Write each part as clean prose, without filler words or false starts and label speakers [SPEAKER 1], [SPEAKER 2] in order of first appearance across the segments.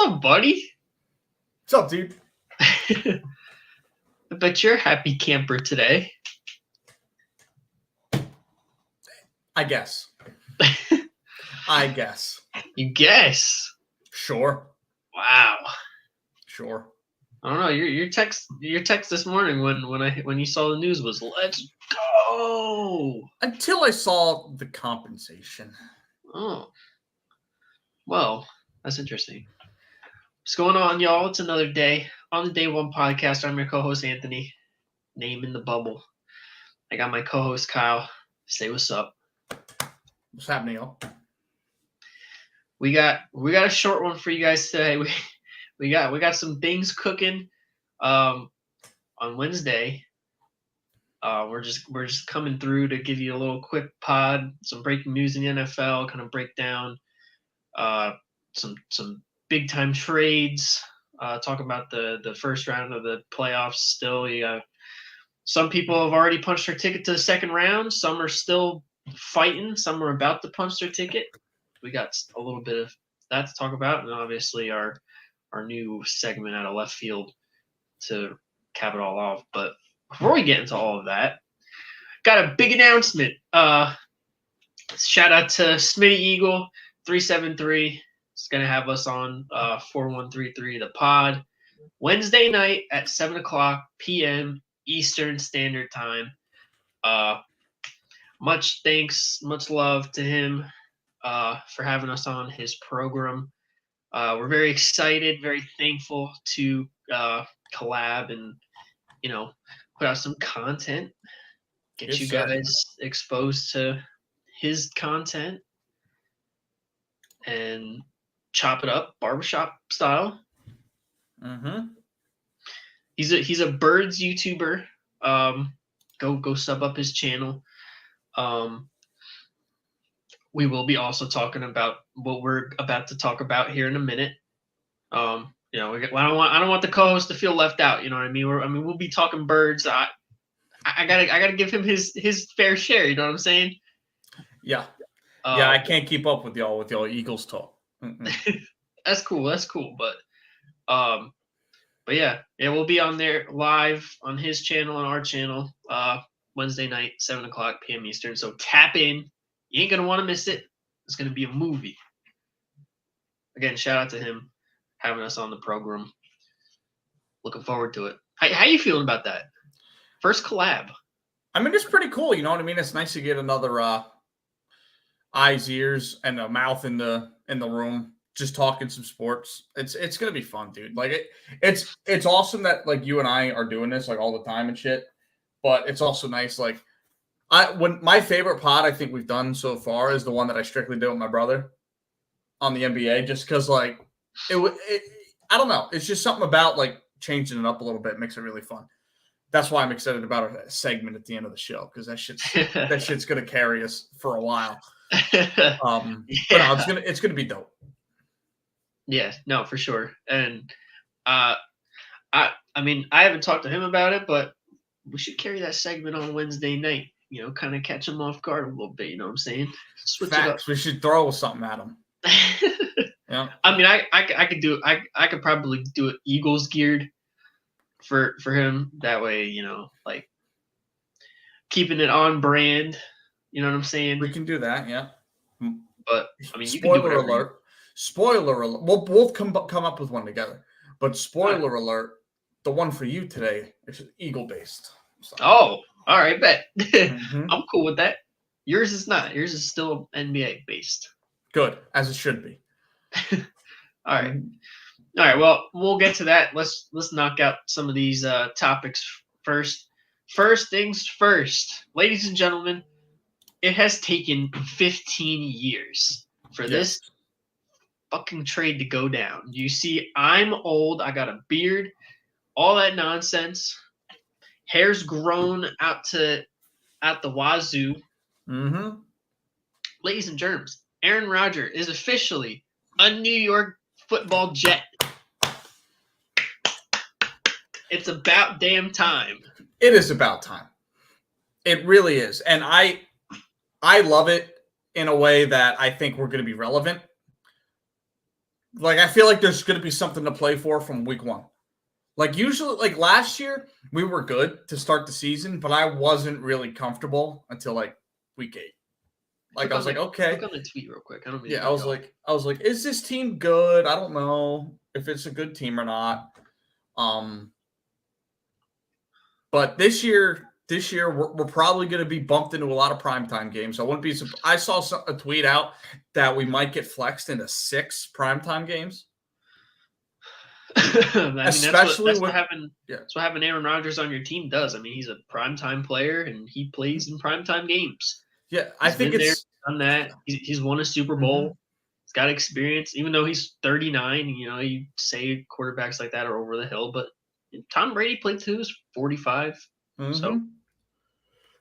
[SPEAKER 1] up, buddy?
[SPEAKER 2] What's up, dude?
[SPEAKER 1] I bet you're a happy camper today.
[SPEAKER 2] I guess. I guess.
[SPEAKER 1] You guess?
[SPEAKER 2] Sure.
[SPEAKER 1] Wow.
[SPEAKER 2] Sure.
[SPEAKER 1] I don't know. Your text this morning when you saw the news was "Let's go."
[SPEAKER 2] Until I saw the compensation.
[SPEAKER 1] Oh. Well, that's interesting. What's going on, y'all? It's another day on the Day One podcast. I'm your co-host Anthony. Name in the bubble. I got my co-host Kyle. Say what's up.
[SPEAKER 2] What's happening, y'all?
[SPEAKER 1] We got a short one for you guys today. We got some things cooking on Wednesday. We're just coming through to give you a little quick pod, some breaking news in the NFL, kind of break down some big time trades, talk about the first round of the playoffs. Still, you got some people have already punched their ticket to the second round. Some are still fighting. Some are about to punch their ticket. We got a little bit of that to talk about, and obviously our new segment out of left field to cap it all off. But before we get into all of that, got a big announcement. Shout out to Smitty Eagle 373. It's gonna have us on 4133 the pod Wednesday night at 7:00 p.m. Eastern Standard Time. Much thanks, much love to him for having us on his program. We're very excited, very thankful to collab and put out some content, get you guys exposed to his content, and chop it up barbershop style.
[SPEAKER 2] Mm-hmm.
[SPEAKER 1] He's a birds YouTuber. Go sub up his channel. We will be also talking about what we're about to talk about here in a minute. I don't want the co-host to feel left out. You know what I mean? We'll be talking birds. I gotta give him his fair share. You know what I'm saying?
[SPEAKER 2] Yeah. I can't keep up with y'all Eagles talk.
[SPEAKER 1] That's cool. But yeah, we'll be on there live on his channel and our channel Wednesday night, 7:00 p.m. Eastern. So tap in. You ain't gonna want to miss it. It's gonna be a movie. Again, shout out to him having us on the program. Looking forward to it. How you feeling about that? First collab.
[SPEAKER 2] I mean, it's pretty cool. You know what I mean? It's nice to get another eyes, ears, and a mouth in the room, just talking some sports. It's gonna be fun, dude. Like it's awesome that like you and I are doing this like all the time and shit. But it's also nice, like when my favorite pod I think we've done so far is the one that I strictly did with my brother on the NBA, just because like it I don't know, it's just something about like changing it up a little bit makes it really fun. That's why I'm excited about a segment at the end of the show, because that shit's gonna carry us for a while. But no, it's gonna be dope.
[SPEAKER 1] Yeah, no, for sure. And I haven't talked to him about it, but we should carry that segment on Wednesday night. Kind of catch him off guard a little bit. You know what I'm saying? Switch it up.
[SPEAKER 2] We should throw something at him. Yeah.
[SPEAKER 1] I mean, I could do. I could probably do it Eagles geared for him. That way, like keeping it on brand. You know what I'm saying?
[SPEAKER 2] We can do that, yeah.
[SPEAKER 1] But I mean, you
[SPEAKER 2] spoiler
[SPEAKER 1] can do
[SPEAKER 2] alert. Spoiler alert. We'll come up with one together. But spoiler alert, the one for you today is Eagle based. So.
[SPEAKER 1] Oh, all right, bet. Mm-hmm. I'm cool with that. Yours is not. Yours is still NBA based.
[SPEAKER 2] Good, as it should be.
[SPEAKER 1] All right. Well, we'll get to that. Let's knock out some of these topics first. First things first, ladies and gentlemen. It has taken 15 years for this fucking trade to go down. You see, I'm old. I got a beard. All that nonsense. Hair's grown out the wazoo.
[SPEAKER 2] Mm-hmm.
[SPEAKER 1] Ladies and germs, Aaron Rodgers is officially a New York football Jet. It's about damn time.
[SPEAKER 2] It is about time. It really is. And I love it in a way that I think we're going to be relevant. like I feel like there's going to be something to play for from week 1. Like usually, like last year, we were good to start the season, but I wasn't really comfortable until like week 8. Like I was like, okay.
[SPEAKER 1] Click on the tweet real quick. I don't mean
[SPEAKER 2] Yeah, I was like, is this team good? I don't know if it's a good team or not. But this year we're probably going to be bumped into a lot of primetime games. I wouldn't be. I saw a tweet out that we might get flexed into 6 primetime games.
[SPEAKER 1] I mean, that's what having Aaron Rodgers on your team does. I mean, he's a primetime player and he plays in primetime games.
[SPEAKER 2] Yeah, I think it's
[SPEAKER 1] done that. He's won a Super Bowl. He's got experience, even though he's 39. You know, you say quarterbacks like that are over the hill, but Tom Brady played till he was 45. So,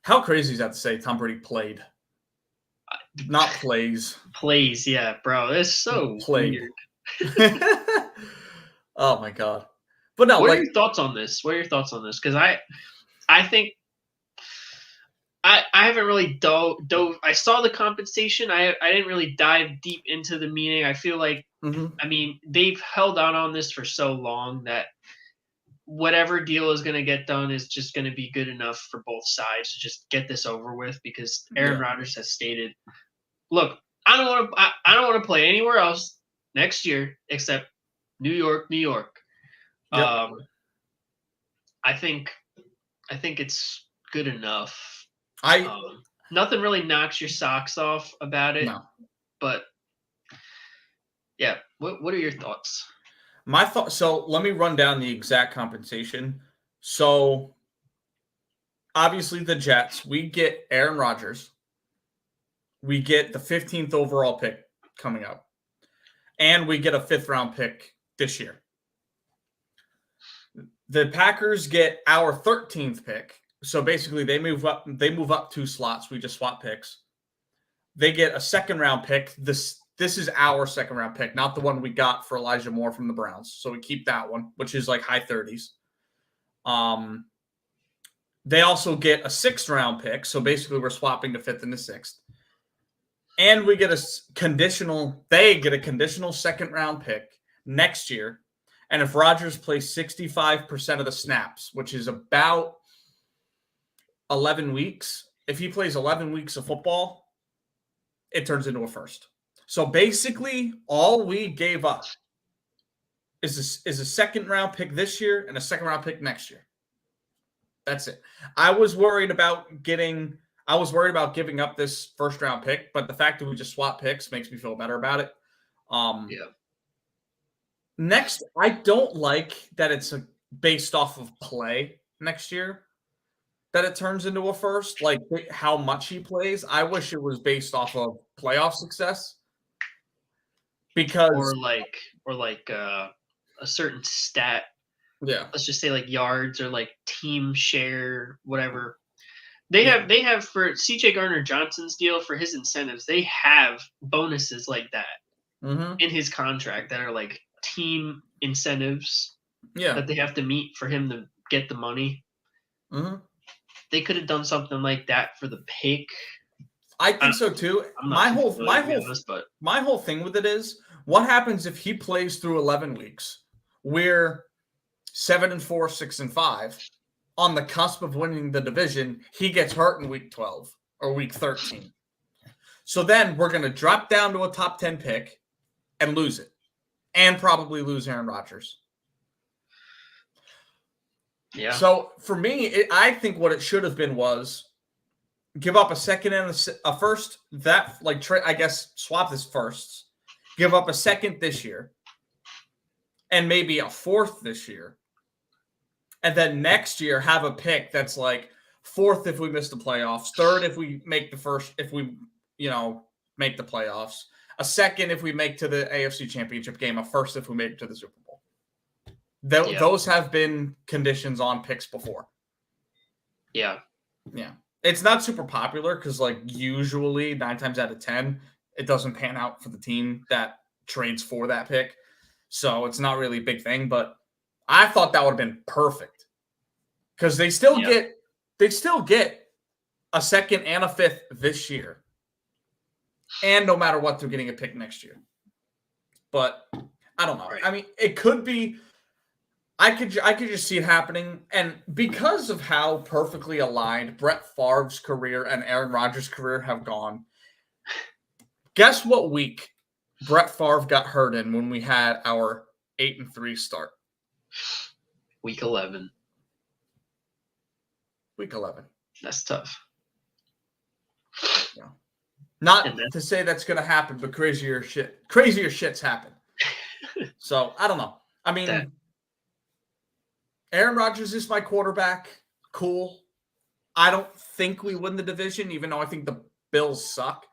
[SPEAKER 2] how crazy is that to say? Tom Brady played, not plays.
[SPEAKER 1] Plays, yeah, bro. It's so weird.
[SPEAKER 2] Oh my god! But no,
[SPEAKER 1] what are your thoughts on this? Because I think I haven't really dove. I saw the compensation. I didn't really dive deep into the meaning. I feel like I mean they've held on this for so long that whatever deal is going to get done is just going to be good enough for both sides to just get this over with. Because Aaron Rodgers has stated, "Look, I don't want to play anywhere else next year except New York, New York." Yep. I think it's good enough. Nothing really knocks your socks off about it.
[SPEAKER 2] No.
[SPEAKER 1] But yeah, what are your thoughts?
[SPEAKER 2] My thought. So let me run down the exact compensation. So obviously the Jets, we get Aaron Rodgers. We get the 15th overall pick coming up. And we get a 5th round pick this year. The Packers get our 13th pick. So basically they move up 2 slots. We just swap picks. They get a 2nd round pick. This is our 2nd round pick, not the one we got for Elijah Moore from the Browns. So we keep that one, which is like high 30s. They also get a 6th round pick. So basically we're swapping the 5th and the 6th. And we get they get a conditional 2nd round pick next year. And if Rodgers plays 65% of the snaps, which is about 11 weeks, if he plays 11 weeks of football, it turns into a 1st. So basically, all we gave up is a 2nd round pick this year and a 2nd round pick next year. That's it. I was worried about giving up this 1st round pick, but the fact that we just swap picks makes me feel better about it. Next, I don't like that it's based off of play next year, that it turns into a 1st, like how much he plays. I wish it was based off of playoff success. Because or like a certain stat. Yeah.
[SPEAKER 1] Let's just say like yards or like team share, whatever. They have for CJ Gardner-Johnson's deal, for his incentives, they have bonuses like that in his contract that are like team incentives that they have to meet for him to get the money. They could have done something like that for the pick.
[SPEAKER 2] I think so too. My whole thing with it is, what happens if he plays through 11 weeks? We're 7-4, 6-5, on the cusp of winning the division. He gets hurt in week 12 or week 13. So then we're going to drop down to a top 10 pick and lose it, and probably lose Aaron Rodgers. Yeah. So for me, I think what it should have been was give up a 2nd and a 1st. That I guess swap this 1sts. Give up a 2nd this year, and maybe a 4th this year, and then next year have a pick that's like 4th if we miss the playoffs, 3rd if we make the 1st, if we make the playoffs, a 2nd if we make to the AFC Championship game, a 1st if we make it to the Super Bowl. Those have been conditions on picks before. Yeah. It's not super popular because, like, usually 9 times out of 10, it doesn't pan out for the team that trades for that pick. So it's not really a big thing, but I thought that would have been perfect because they still get a 2nd and a 5th this year. And no matter what, they're getting a pick next year. But I don't know.
[SPEAKER 1] Right.
[SPEAKER 2] I mean, it could be. I could just see it happening, and because of how perfectly aligned Brett Favre's career and Aaron Rodgers' career have gone, guess what week Brett Favre got hurt in when we had our 8-3 start?
[SPEAKER 1] Week 11.
[SPEAKER 2] Week 11.
[SPEAKER 1] That's tough.
[SPEAKER 2] Yeah. Not
[SPEAKER 1] And
[SPEAKER 2] to say that's going to happen, but crazier shits happen. So I don't know. I mean, Aaron Rodgers is my quarterback. Cool. I don't think we win the division, even though I think the Bills suck.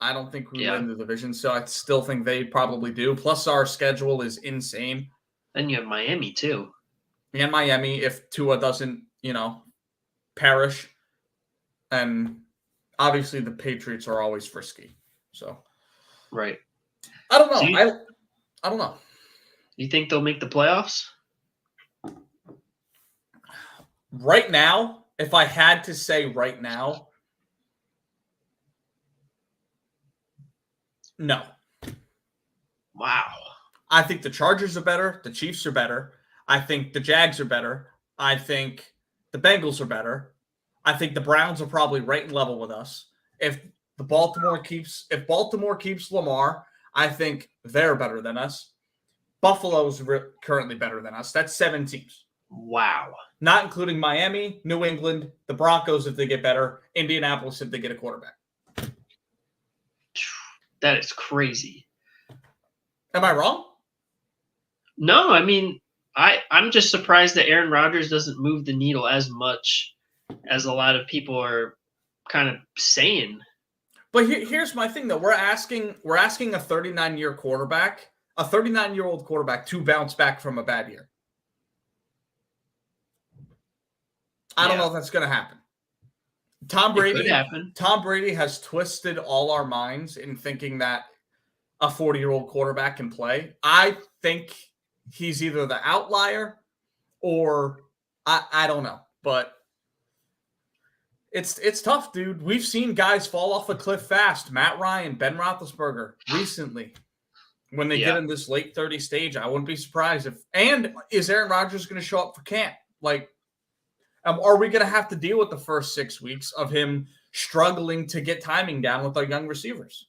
[SPEAKER 2] I don't think we win the division, so I still think they probably do. Plus, our schedule is insane.
[SPEAKER 1] Then you have Miami, too.
[SPEAKER 2] And Miami, if Tua doesn't, perish. And obviously, the Patriots are always frisky. So,
[SPEAKER 1] right.
[SPEAKER 2] I don't know. I don't know.
[SPEAKER 1] You think they'll make the playoffs?
[SPEAKER 2] Right now, if I had to say right now, no.
[SPEAKER 1] Wow.
[SPEAKER 2] I think the Chargers are better. The Chiefs are better. I think the Jags are better. I think the Bengals are better. I think the Browns are probably right in level with us. If Baltimore keeps Lamar, I think they're better than us. Buffalo's currently better than us. That's 7 teams.
[SPEAKER 1] Wow.
[SPEAKER 2] Not including Miami, New England, the Broncos if they get better, Indianapolis if they get a quarterback.
[SPEAKER 1] That is crazy.
[SPEAKER 2] Am I wrong?
[SPEAKER 1] No, I mean, I'm just surprised that Aaron Rodgers doesn't move the needle as much as a lot of people are kind of saying.
[SPEAKER 2] But here's my thing, though. We're asking a 39-year quarterback, a 39-year-old quarterback, to bounce back from a bad year. I don't know if that's going to happen. Tom Brady has twisted all our minds in thinking that a 40-year-old quarterback can play. I think he's either the outlier or I don't know. But it's tough, dude. We've seen guys fall off a cliff fast. Matt Ryan, Ben Roethlisberger recently. When they get in this late 30 stage, I wouldn't be surprised if. And is Aaron Rodgers going to show up for camp? Like, are we going to have to deal with the first 6 weeks of him struggling to get timing down with our young receivers?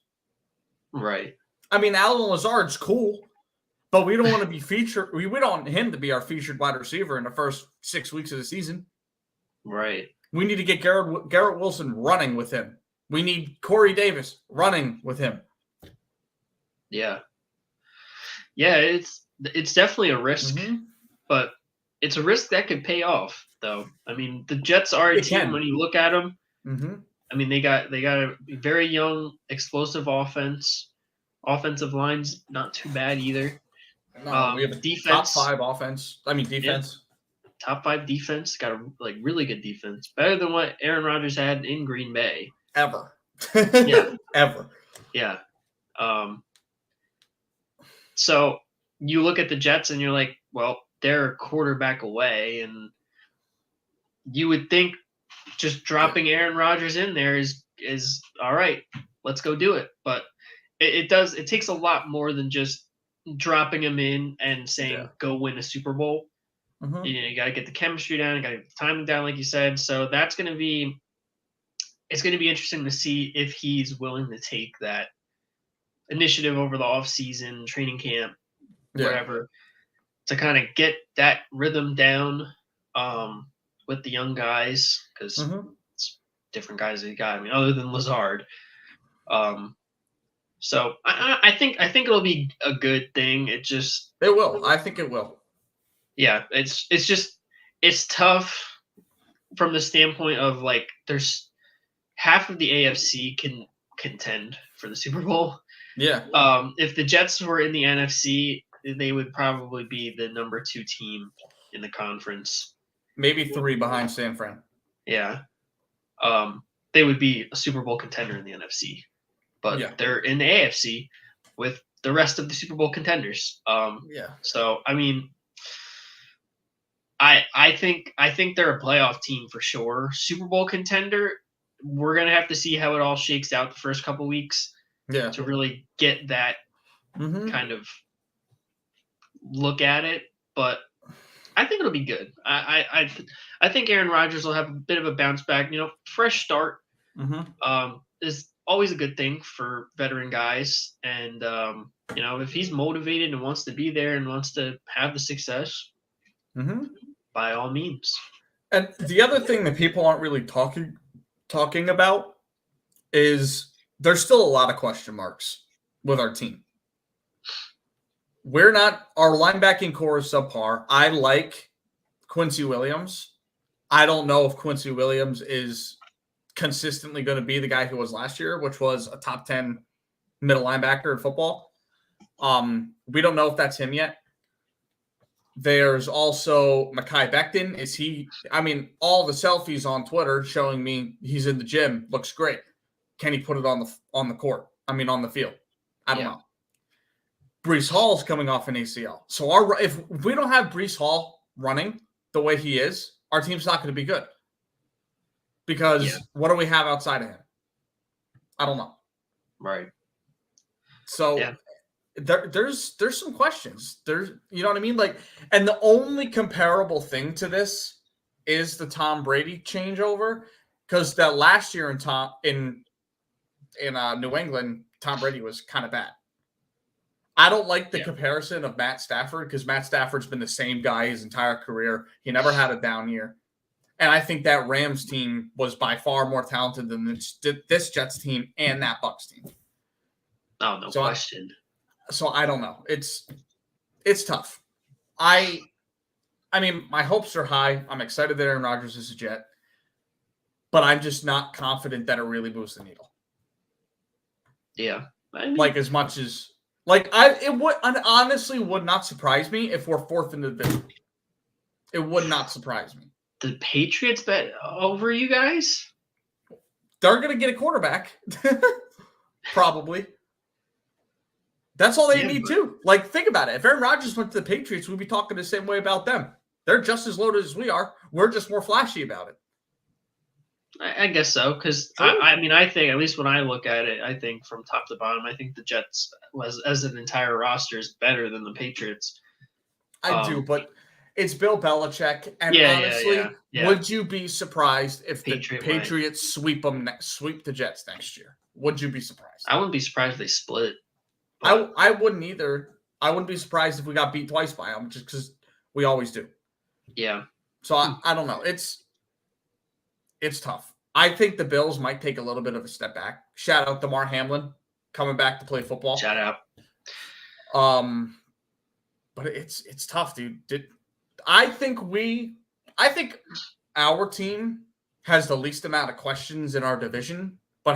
[SPEAKER 1] Right.
[SPEAKER 2] I mean, Allen Lazard's cool, but we don't want to be featured. We don't want him to be our featured wide receiver in the first 6 weeks of the season.
[SPEAKER 1] Right.
[SPEAKER 2] We need to get Garrett Wilson running with him. We need Corey Davis running with him.
[SPEAKER 1] Yeah. Yeah, it's definitely a risk, but it's a risk that could pay off, though. I mean, the Jets are a team when you look at them. I mean, they got a very young, explosive offense. Offensive line's not too bad either.
[SPEAKER 2] No, we have a defense, top 5 offense. I mean, defense.
[SPEAKER 1] Yeah, top 5 defense. Got a really good defense. Better than what Aaron Rodgers had in Green Bay.
[SPEAKER 2] Ever.
[SPEAKER 1] Yeah.
[SPEAKER 2] Ever.
[SPEAKER 1] Yeah. So you look at the Jets and you're like, well, they're a quarterback away, and you would think just dropping Aaron Rodgers in there is all right. Let's go do it. But it takes a lot more than just dropping him in and saying go win a Super Bowl. You got to get the chemistry down, you got to get the timing down, like you said. So it's going to be interesting to see if he's willing to take that initiative over the offseason, training camp, whatever, to kind of get that rhythm down with the young guys, because it's different guys that you got. I mean, other than Lazard. So I think it'll be a good thing. It will.
[SPEAKER 2] I think it will.
[SPEAKER 1] Yeah, it's tough from the standpoint of, like, there's half of the AFC can contend for the Super Bowl.
[SPEAKER 2] Yeah.
[SPEAKER 1] If the Jets were in the NFC, they would probably be the number 2 team in the conference.
[SPEAKER 2] Maybe 3 behind San Fran.
[SPEAKER 1] Yeah. They would be a Super Bowl contender in the NFC. But they're in the AFC with the rest of the Super Bowl contenders. So, I mean, I think they're a playoff team for sure. Super Bowl contender, we're going to have to see how it all shakes out the first couple weeks to really get that kind of look at it, but I think it'll be good. I think Aaron Rodgers will have a bit of a bounce back. Fresh start is always a good thing for veteran guys, and if he's motivated and wants to be there and wants to have the success, by all means.
[SPEAKER 2] And the other thing that people aren't really talking about is there's still a lot of question marks with our team. Our linebacking core is subpar. I like Quincy Williams. I don't know if Quincy Williams is consistently going to be the guy who was last year, which was a top 10 middle linebacker in football. We don't know if that's him yet. There's also Mekhi Becton. All the selfies on Twitter showing me he's in the gym. Looks great. Can he put it on the court? On the field. I don't know. Breece Hall's coming off an ACL. So if we don't have Breece Hall running the way he is, our team's not going to be good. Because what do we have outside of him? I don't know.
[SPEAKER 1] Right.
[SPEAKER 2] So there's some questions. You know what I mean? And the only comparable thing to this is the Tom Brady changeover, because that last year in New England, Tom Brady was kind of bad. I don't like the comparison of Matt Stafford, because Matt Stafford's been the same guy his entire career. He never had a down year. And I think that Rams team was by far more talented than this Jets team and that Bucs team.
[SPEAKER 1] Oh, no question.
[SPEAKER 2] So I don't know. It's tough. My hopes are high. I'm excited that Aaron Rodgers is a Jet, but I'm just not confident that it really moves the needle.
[SPEAKER 1] Yeah.
[SPEAKER 2] As much as it honestly would not surprise me if we're fourth in the division. It would not surprise me.
[SPEAKER 1] The Patriots bet over you guys?
[SPEAKER 2] They're going to get a quarterback. Probably. That's all they need too. Think about it. If Aaron Rodgers went to the Patriots, we'd be talking the same way about them. They're just as loaded as we are. We're just more flashy about it.
[SPEAKER 1] I guess so, because I think, at least when I look at it, I think from top to bottom, I think the Jets as an entire roster is better than the Patriots.
[SPEAKER 2] I do, but it's Bill Belichick, and honestly, would you be surprised if the Patriots sweep the Jets next year? Would you be surprised?
[SPEAKER 1] I wouldn't be surprised if they split.
[SPEAKER 2] I wouldn't either. I wouldn't be surprised if we got beat twice by them, just because we always do.
[SPEAKER 1] Yeah.
[SPEAKER 2] So I don't know. It's tough. I think the Bills might take a little bit of a step back. Shout out Damar Hamlin coming back to play football.
[SPEAKER 1] Shout out.
[SPEAKER 2] But it's tough, dude. I think our team has the least amount of questions in our division, but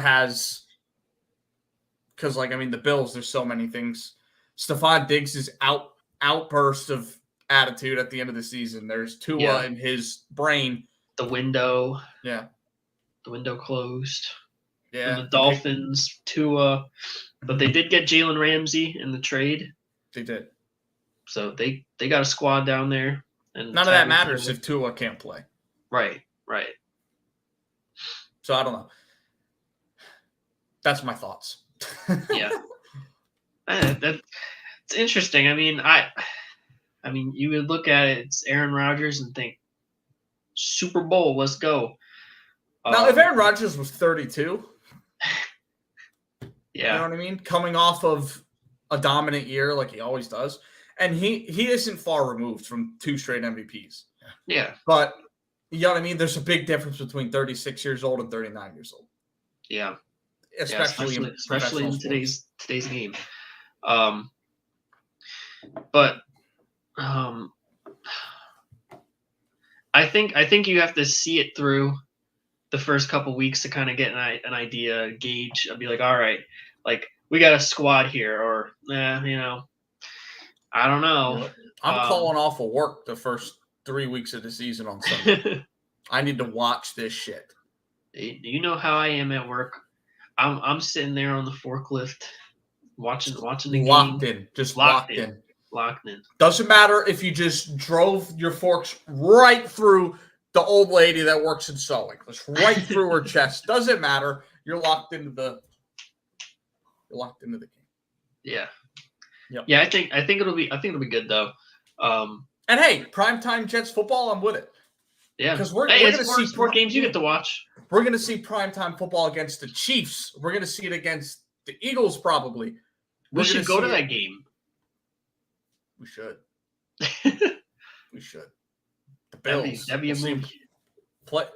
[SPEAKER 2] because the Bills, there's so many things. Stephon Diggs' outburst of attitude at the end of the season. There's Tua in his brain.
[SPEAKER 1] The window.
[SPEAKER 2] Yeah.
[SPEAKER 1] The window closed.
[SPEAKER 2] Yeah.
[SPEAKER 1] And the Dolphins, Tua. But they did get Jalen Ramsey in the trade.
[SPEAKER 2] They did.
[SPEAKER 1] So they got a squad down there. And
[SPEAKER 2] none of that matters if Tua can't play.
[SPEAKER 1] Right.
[SPEAKER 2] So I don't know. That's my thoughts.
[SPEAKER 1] Yeah. It's interesting. You would look at it, it's Aaron Rodgers, and think, Super Bowl, let's go.
[SPEAKER 2] Now, if Aaron Rodgers was 32,
[SPEAKER 1] you
[SPEAKER 2] know what I mean? Coming off of a dominant year like he always does, and he isn't far removed from 2 straight MVPs.
[SPEAKER 1] Yeah.
[SPEAKER 2] But, you know what I mean? There's a big difference between 36 years old and 39 years old.
[SPEAKER 1] Yeah.
[SPEAKER 2] Especially
[SPEAKER 1] in today's game. But I think you have to see it through the first couple weeks to kind of get an idea, gauge. I'll be like, all right, we got a squad here, or I don't know.
[SPEAKER 2] I'm calling off of work the first 3 weeks of the season on Sunday. I need to watch this shit.
[SPEAKER 1] You know how I am at work. I'm sitting there on the forklift watching the game.
[SPEAKER 2] Locked in.
[SPEAKER 1] Locked in.
[SPEAKER 2] Doesn't matter if you just drove your forks right through the old lady that works in sewing. Just right through her chest. Doesn't matter. You're locked into the game.
[SPEAKER 1] Yeah.
[SPEAKER 2] Yep.
[SPEAKER 1] Yeah, I think it'll be good though.
[SPEAKER 2] And hey, primetime Jets football, I'm with it.
[SPEAKER 1] Yeah,
[SPEAKER 2] because we're
[SPEAKER 1] hey,
[SPEAKER 2] going
[SPEAKER 1] it's
[SPEAKER 2] to see
[SPEAKER 1] more games you get to watch.
[SPEAKER 2] We're going to see primetime football against the Chiefs. We're going to see it against the Eagles, probably.
[SPEAKER 1] We should go to that game.
[SPEAKER 2] We should. We should. The
[SPEAKER 1] That'd
[SPEAKER 2] Bills.
[SPEAKER 1] be a movie.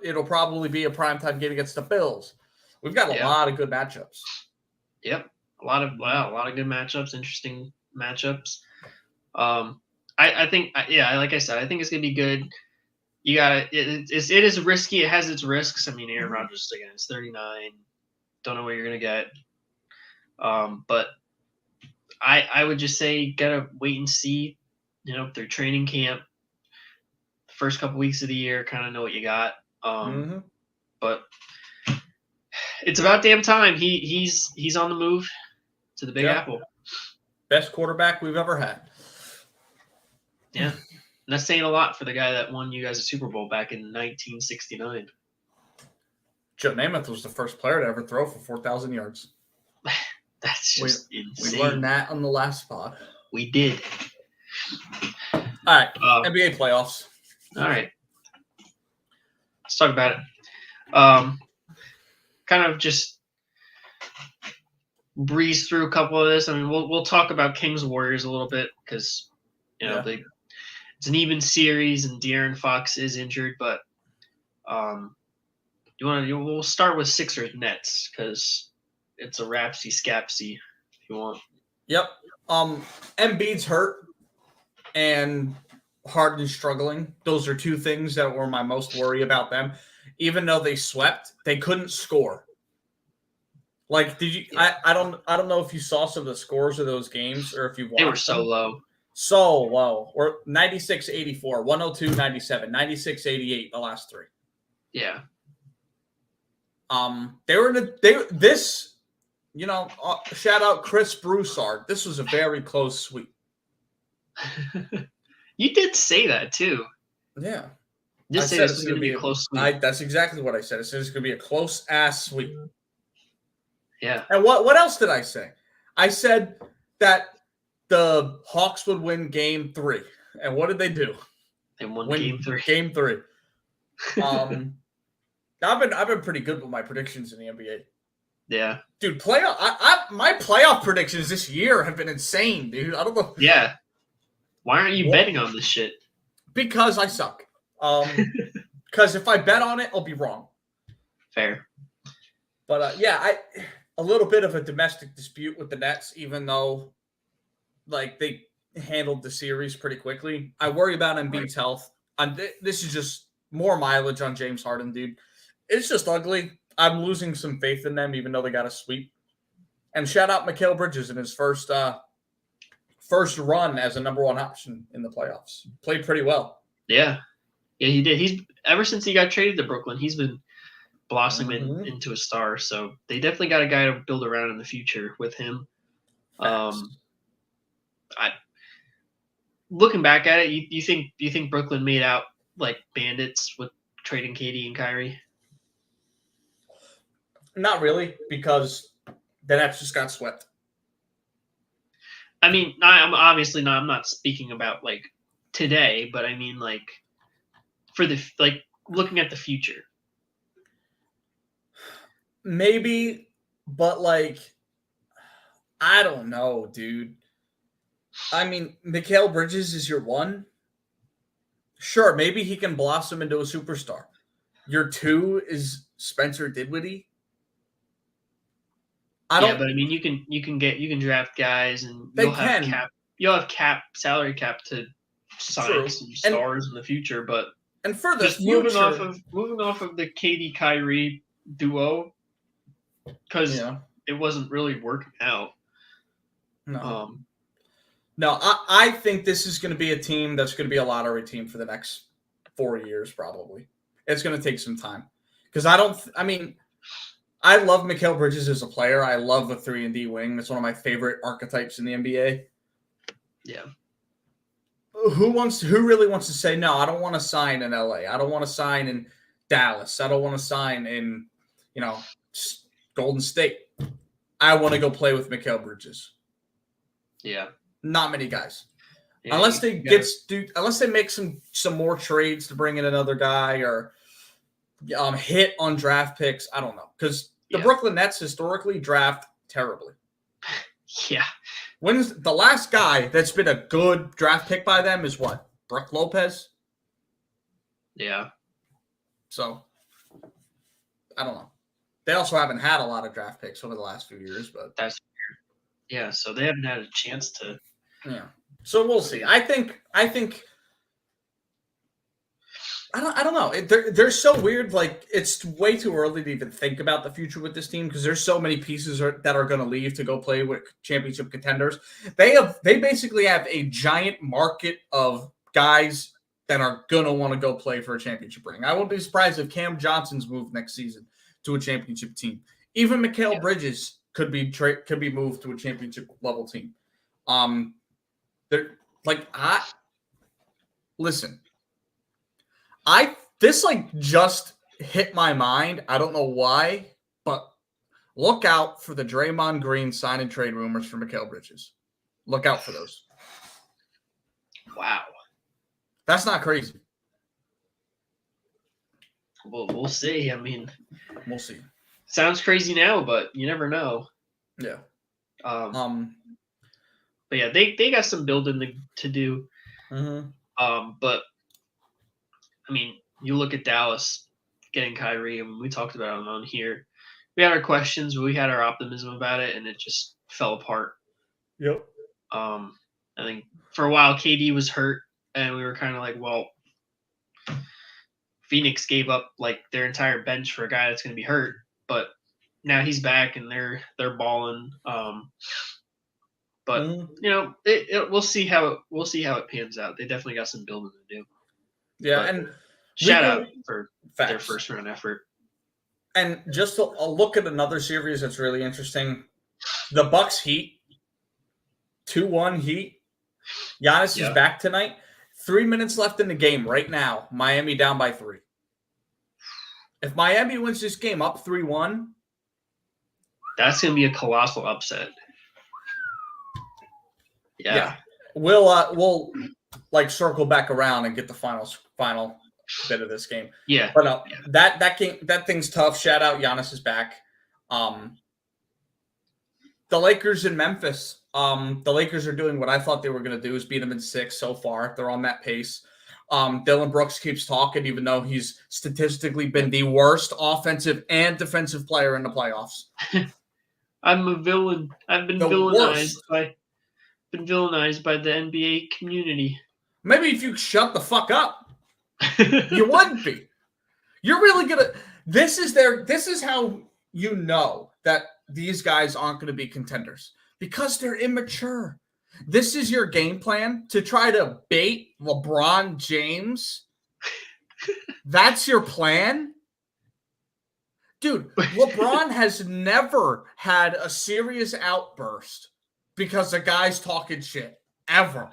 [SPEAKER 2] It'll probably be a primetime game against the Bills. We've got a lot of good matchups.
[SPEAKER 1] Yep, a lot of good matchups. Interesting matchups. I think, like I said, I think it's gonna be good. You got it is risky. It has its risks. I mean, Aaron Rodgers again is 39. Don't know what you're gonna get. But I would just say gotta wait and see. Through training camp, the first couple weeks of the year, kind of know what you got. But it's about damn time. He's on the move to the Big Apple.
[SPEAKER 2] Best quarterback we've ever had.
[SPEAKER 1] Yeah. And that's saying a lot for the guy that won you guys a Super Bowl back in 1969.
[SPEAKER 2] Joe Namath was the first player to ever throw for 4,000 yards.
[SPEAKER 1] That's just insane.
[SPEAKER 2] We learned that on the last spot.
[SPEAKER 1] We did.
[SPEAKER 2] All right. NBA playoffs.
[SPEAKER 1] All right. Let's talk about it. Kind of just breeze through a couple of this. I mean, we'll talk about Kings Warriors a little bit because it's an even series and De'Aaron Fox is injured, but we'll start with Sixers Nets because it's a Rapsy Scapsy if you want.
[SPEAKER 2] Yep. Embiid's hurt and Harden's struggling. Those are two things that were my most worry about them. Even though they swept, they couldn't score. Like, did you? I don't know if you saw some of the scores of those games or if you watched.
[SPEAKER 1] They were so low.
[SPEAKER 2] So low. Or 96-84, 102-97, 96-88 the last three.
[SPEAKER 1] Yeah.
[SPEAKER 2] They were shout out Chris Broussard. This was a very close sweep.
[SPEAKER 1] You did say that too.
[SPEAKER 2] Yeah.
[SPEAKER 1] This is going to be a close sweep.
[SPEAKER 2] That's exactly what I said. I said it's going to be a close ass sweep.
[SPEAKER 1] Yeah.
[SPEAKER 2] And what else did I say? I said that the Hawks would win game 3. And what did they do?
[SPEAKER 1] They won game 3.
[SPEAKER 2] Game 3. I've been pretty good with my predictions in the NBA.
[SPEAKER 1] Yeah.
[SPEAKER 2] Dude, my playoff predictions this year have been insane, dude. I don't know.
[SPEAKER 1] Yeah. Why aren't you betting on this shit?
[SPEAKER 2] Because I suck. Because if I bet on it, I'll be wrong.
[SPEAKER 1] Fair.
[SPEAKER 2] But a little bit of a domestic dispute with the Nets, even though they handled the series pretty quickly. I worry about Embiid's health. This is just more mileage on James Harden, dude. It's just ugly. I'm losing some faith in them, even though they got a sweep. And shout out Mikal Bridges in his first run as a number 1 option in the playoffs. Played pretty well.
[SPEAKER 1] Yeah. Yeah, he did. He's ever since he got traded to Brooklyn, he's been blossoming into a star. So they definitely got a guy to build around in the future with him. Looking back at it, you think Brooklyn made out like bandits with trading KD and Kyrie?
[SPEAKER 2] Not really, because the Nets just got swept.
[SPEAKER 1] I mean, I'm not speaking about today, but I mean for the looking at the future.
[SPEAKER 2] Maybe, but I don't know, dude. I mean, Mikal Bridges is your 1. Sure, maybe he can blossom into a superstar. Your 2 is Spencer Dinwiddie.
[SPEAKER 1] But I mean, you can draft guys and you'll have salary cap to sign some stars in the future. But
[SPEAKER 2] and for the
[SPEAKER 1] just
[SPEAKER 2] future,
[SPEAKER 1] moving off of the KD Kyrie duo, because it wasn't really working out.
[SPEAKER 2] No. No, I think this is going to be a team that's going to be a lottery team for the next 4 years, probably. It's going to take some time. Because I love Mikal Bridges as a player. I love the 3-and-D wing. That's one of my favorite archetypes in the NBA.
[SPEAKER 1] Yeah.
[SPEAKER 2] Who really wants to say, no, I don't want to sign in LA. I don't want to sign in Dallas. I don't want to sign in, Golden State. I want to go play with Mikal Bridges.
[SPEAKER 1] Yeah.
[SPEAKER 2] Not many guys.
[SPEAKER 1] Yeah,
[SPEAKER 2] unless they
[SPEAKER 1] you gotta-
[SPEAKER 2] unless they make some more trades to bring in another guy or hit on draft picks. I don't know, because the
[SPEAKER 1] Yeah.
[SPEAKER 2] Brooklyn Nets historically draft terribly.
[SPEAKER 1] Yeah.
[SPEAKER 2] When's the last guy that's been a good draft pick by them is what? Brook Lopez?
[SPEAKER 1] Yeah.
[SPEAKER 2] So I don't know. They also haven't had a lot of draft picks over the last few years, but
[SPEAKER 1] That's weird. Yeah. So they haven't had a chance to.
[SPEAKER 2] yeah. So we'll see. I think I don't know. They're so weird. Like, it's way too early to even think about the future with this team because there's so many pieces that are going to leave to go play with championship contenders. They basically have a giant market of guys that are going to want to go play for a championship ring. I won't be surprised if Cam Johnson's moved next season to a championship team. Even Mikal Bridges could be moved to a championship level team. They're like, listen. This just hit my mind. I don't know why, but look out for the Draymond Green sign and trade rumors for Mikal Bridges. Look out for those.
[SPEAKER 1] Wow.
[SPEAKER 2] That's not crazy.
[SPEAKER 1] Well, we'll see. I mean,
[SPEAKER 2] We'll see.
[SPEAKER 1] sounds crazy now, but you never know.
[SPEAKER 2] Yeah.
[SPEAKER 1] But yeah, they got some building to do. But I mean, you look at Dallas getting Kyrie, and we talked about it on here. We had our questions, but we had our optimism about it, and it just fell apart.
[SPEAKER 2] Yep.
[SPEAKER 1] I think for a while KD was hurt, and we were kind of like, well, Phoenix gave up like their entire bench for a guy that's going to be hurt, but now he's back and they're balling. But you know, we'll see how it pans out. They definitely got some building to do.
[SPEAKER 2] Yeah,
[SPEAKER 1] But
[SPEAKER 2] and
[SPEAKER 1] shout out for their
[SPEAKER 2] facts.
[SPEAKER 1] first round effort.
[SPEAKER 2] And just a look at another series that's really interesting. The Bucks Heat, 2-1 Heat. Giannis is back tonight. 3 minutes left in the game right now. Miami down by 3. If Miami wins this game up 3-1,
[SPEAKER 1] that's going to be a colossal upset. Yeah.
[SPEAKER 2] We'll like circle back around and get the final bit of this game.
[SPEAKER 1] Yeah.
[SPEAKER 2] But that thing's tough. Shout out, Giannis is back. The Lakers in Memphis. The Lakers are doing what I thought they were going to do, is beat them in 6 so far. They're on that pace. Dylan Brooks keeps talking, even though he's statistically been the worst offensive and defensive player in the playoffs.
[SPEAKER 1] I'm a villain. I've been villainized by the NBA community.
[SPEAKER 2] Maybe if you shut the fuck up, you wouldn't be. You're really gonna. This is how you know that these guys aren't going to be contenders, because they're immature. This is your game plan to try to bait LeBron James. That's your plan? Dude, LeBron has never had a serious outburst because the guy's talking shit. Ever.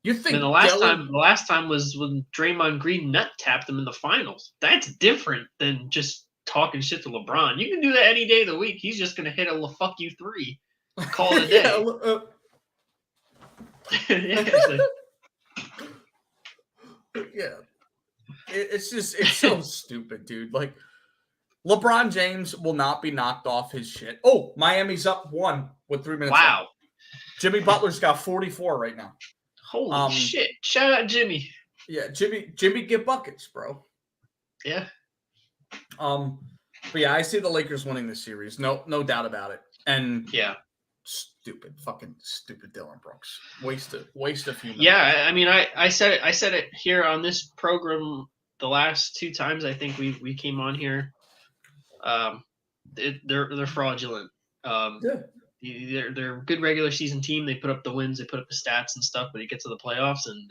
[SPEAKER 2] You think
[SPEAKER 1] the last time was when Draymond Green nut tapped him in the finals. That's different than just talking shit to LeBron. You can do that any day of the week. He's just going to hit a fuck you 3. Call it a day.
[SPEAKER 2] Yeah. It's so stupid, dude. Like, LeBron James will not be knocked off his shit. Oh, Miami's up 1 with 3 minutes.
[SPEAKER 1] Wow.
[SPEAKER 2] Left. Jimmy Butler's got 44 right now.
[SPEAKER 1] Holy shit. Shout out Jimmy.
[SPEAKER 2] Yeah, Jimmy get buckets, bro.
[SPEAKER 1] Yeah.
[SPEAKER 2] But yeah, I see the Lakers winning this series. No doubt about it. And
[SPEAKER 1] yeah.
[SPEAKER 2] Fucking stupid Dylan Brooks. Waste a few minutes.
[SPEAKER 1] Yeah, I mean, I said it here on this program the last 2 times I think we came on here. They're fraudulent. They're a good regular season team. They put up the wins, they put up the stats and stuff, but you get to the playoffs and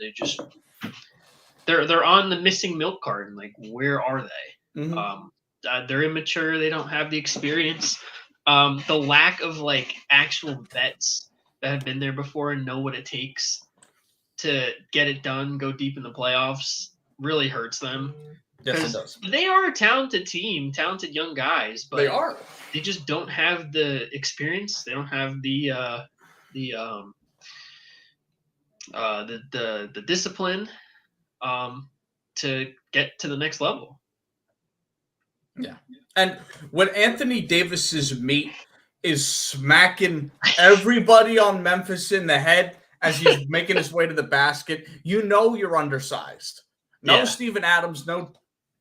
[SPEAKER 1] they're on the missing milk carton. Like, where are they? Mm-hmm. They're immature. They don't have the experience. The lack of like actual vets that have been there before and know what it takes to get it done, go deep in the playoffs, really hurts them.
[SPEAKER 2] Yes, it does.
[SPEAKER 1] They are a talented team, talented young guys, but they just don't have the experience. They don't have the the discipline to get to the next level.
[SPEAKER 2] Yeah. And when Anthony Davis's meat is smacking everybody on Memphis in the head as he's making his way to the basket, you know you're undersized. No Steven Adams, no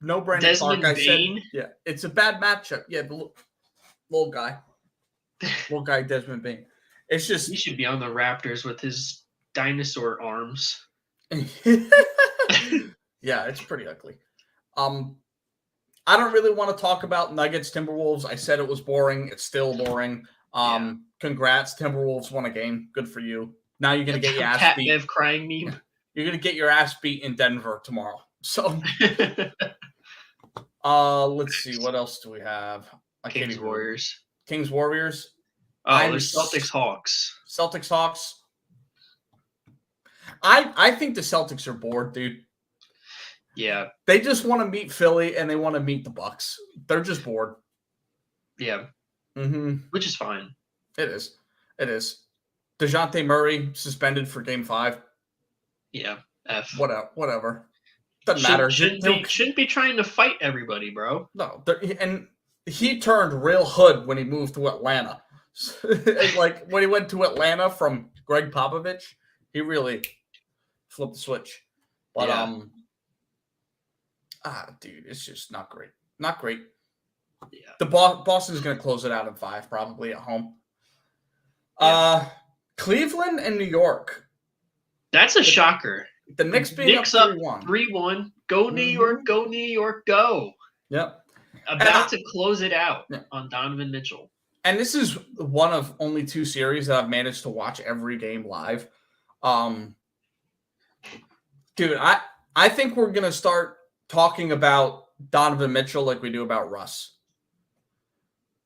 [SPEAKER 2] Brandon
[SPEAKER 1] Desmond
[SPEAKER 2] Clark.
[SPEAKER 1] Bane.
[SPEAKER 2] It's a bad matchup. Yeah, the little guy. Little guy Desmond Bane. It's just
[SPEAKER 1] he should be on the Raptors with his dinosaur arms.
[SPEAKER 2] Yeah, it's pretty ugly. I don't really want to talk about Nuggets Timberwolves. I said it was boring. It's still boring. Congrats, Timberwolves won a game. Good for you. Now you're gonna get your ass beat.
[SPEAKER 1] Bev crying meme.
[SPEAKER 2] You're gonna get your ass beat in Denver tomorrow. So, let's see. What else do we have?
[SPEAKER 1] Kings Warriors.
[SPEAKER 2] Kings Warriors.
[SPEAKER 1] Oh, there's Celtics Hawks.
[SPEAKER 2] Celtics Hawks. I think the Celtics are bored, dude.
[SPEAKER 1] Yeah.
[SPEAKER 2] They just want to meet Philly and they want to meet the Bucks. They're just bored.
[SPEAKER 1] Yeah.
[SPEAKER 2] Mm-hmm.
[SPEAKER 1] Which is fine.
[SPEAKER 2] It is. DeJounte Murray suspended for Game 5.
[SPEAKER 1] Yeah. F.
[SPEAKER 2] Whatever. Doesn't matter.
[SPEAKER 1] Shouldn't be trying to fight everybody, bro.
[SPEAKER 2] No. And he turned real hood when he moved to Atlanta. Like when he went to Atlanta from Greg Popovich, he really flipped the switch. But dude, it's just not great. Not great.
[SPEAKER 1] Yeah.
[SPEAKER 2] The Boston's going to close it out in 5, probably at home.
[SPEAKER 1] Yeah.
[SPEAKER 2] Cleveland and New York.
[SPEAKER 1] That's a shocker.
[SPEAKER 2] The Knicks being
[SPEAKER 1] Knicks
[SPEAKER 2] up
[SPEAKER 1] 3-1. 3-1. Go New York. Go New York. Go.
[SPEAKER 2] Yep.
[SPEAKER 1] About to close it out on Donovan Mitchell.
[SPEAKER 2] And this is one of only 2 series that I've managed to watch every game live. Dude, I think we're going to start talking about Donovan Mitchell like we do about Russ.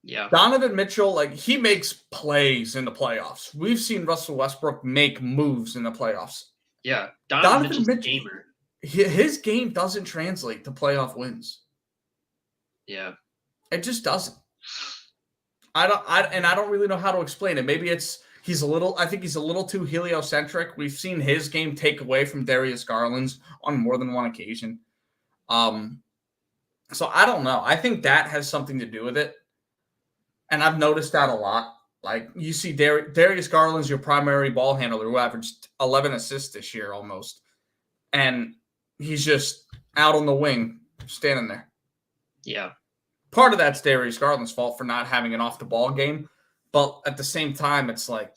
[SPEAKER 1] Yeah.
[SPEAKER 2] Donovan Mitchell, like, he makes plays in the playoffs. We've seen Russell Westbrook make moves in the playoffs.
[SPEAKER 1] Yeah. Donovan Mitchell's a gamer.
[SPEAKER 2] His game doesn't translate to playoff wins.
[SPEAKER 1] Yeah.
[SPEAKER 2] It just doesn't. I don't really know how to explain it. Maybe I think he's a little too heliocentric. We've seen his game take away from Darius Garland's on more than one occasion. So I don't know. I think that has something to do with it. And I've noticed that a lot. Like, you see Darius Garland's your primary ball handler who averaged 11 assists this year almost. And he's just out on the wing, standing there.
[SPEAKER 1] Yeah.
[SPEAKER 2] Part of that's Darius Garland's fault for not having an off-the-ball game. But at the same time, it's like,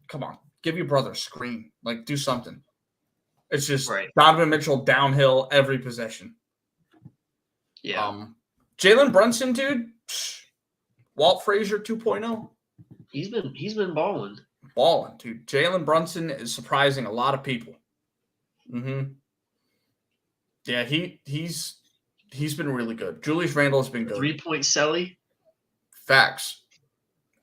[SPEAKER 2] come on, give your brother a screen. Like, do something. It's just Donovan Mitchell downhill every possession.
[SPEAKER 1] Yeah.
[SPEAKER 2] Jalen Brunson, dude. Walt Frazier 2.0.
[SPEAKER 1] He's been balling.
[SPEAKER 2] Balling, dude. Jalen Brunson is surprising a lot of people. Mm-hmm. Yeah, he's been really good. Julius Randle has been good.
[SPEAKER 1] 3-point Selly.
[SPEAKER 2] Facts.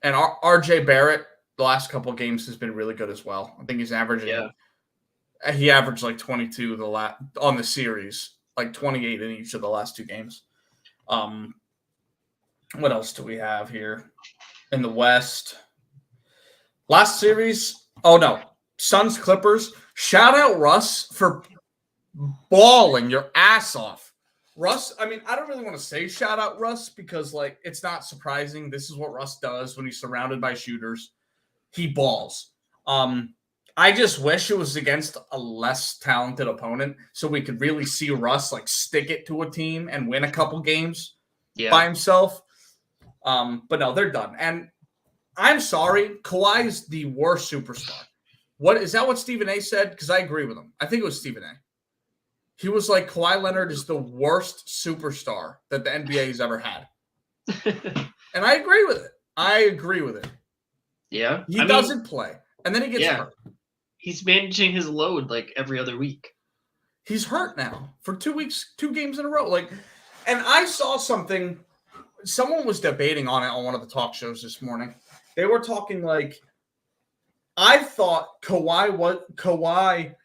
[SPEAKER 2] And RJ Barrett, the last couple of games, has been really good as well. I think he's averaging. Yeah. He averaged like 22 on the series, like 28 in each of the last 2 games. What else do we have here in the West? Last series. Oh no, Suns Clippers. Shout out Russ for balling your ass off. Russ, I mean, I don't really want to say shout out Russ because, like, it's not surprising. This is what Russ does when he's surrounded by shooters. He balls. I just wish it was against a less talented opponent so we could really see Russ, like, stick it to a team and win a couple games by himself. But no, they're done. And I'm sorry, Kawhi is the worst superstar. Is that what Stephen A said? Because I agree with him. I think it was Stephen A. He was like, Kawhi Leonard is the worst superstar that the NBA has ever had. And I agree with it.
[SPEAKER 1] Yeah.
[SPEAKER 2] He doesn't play. And then he gets hurt.
[SPEAKER 1] He's managing his load like every other week.
[SPEAKER 2] He's hurt now for 2 weeks, 2 games in a row. Like, and I saw something. Someone was debating on it on one of the talk shows this morning. They were talking like, I thought Kawhi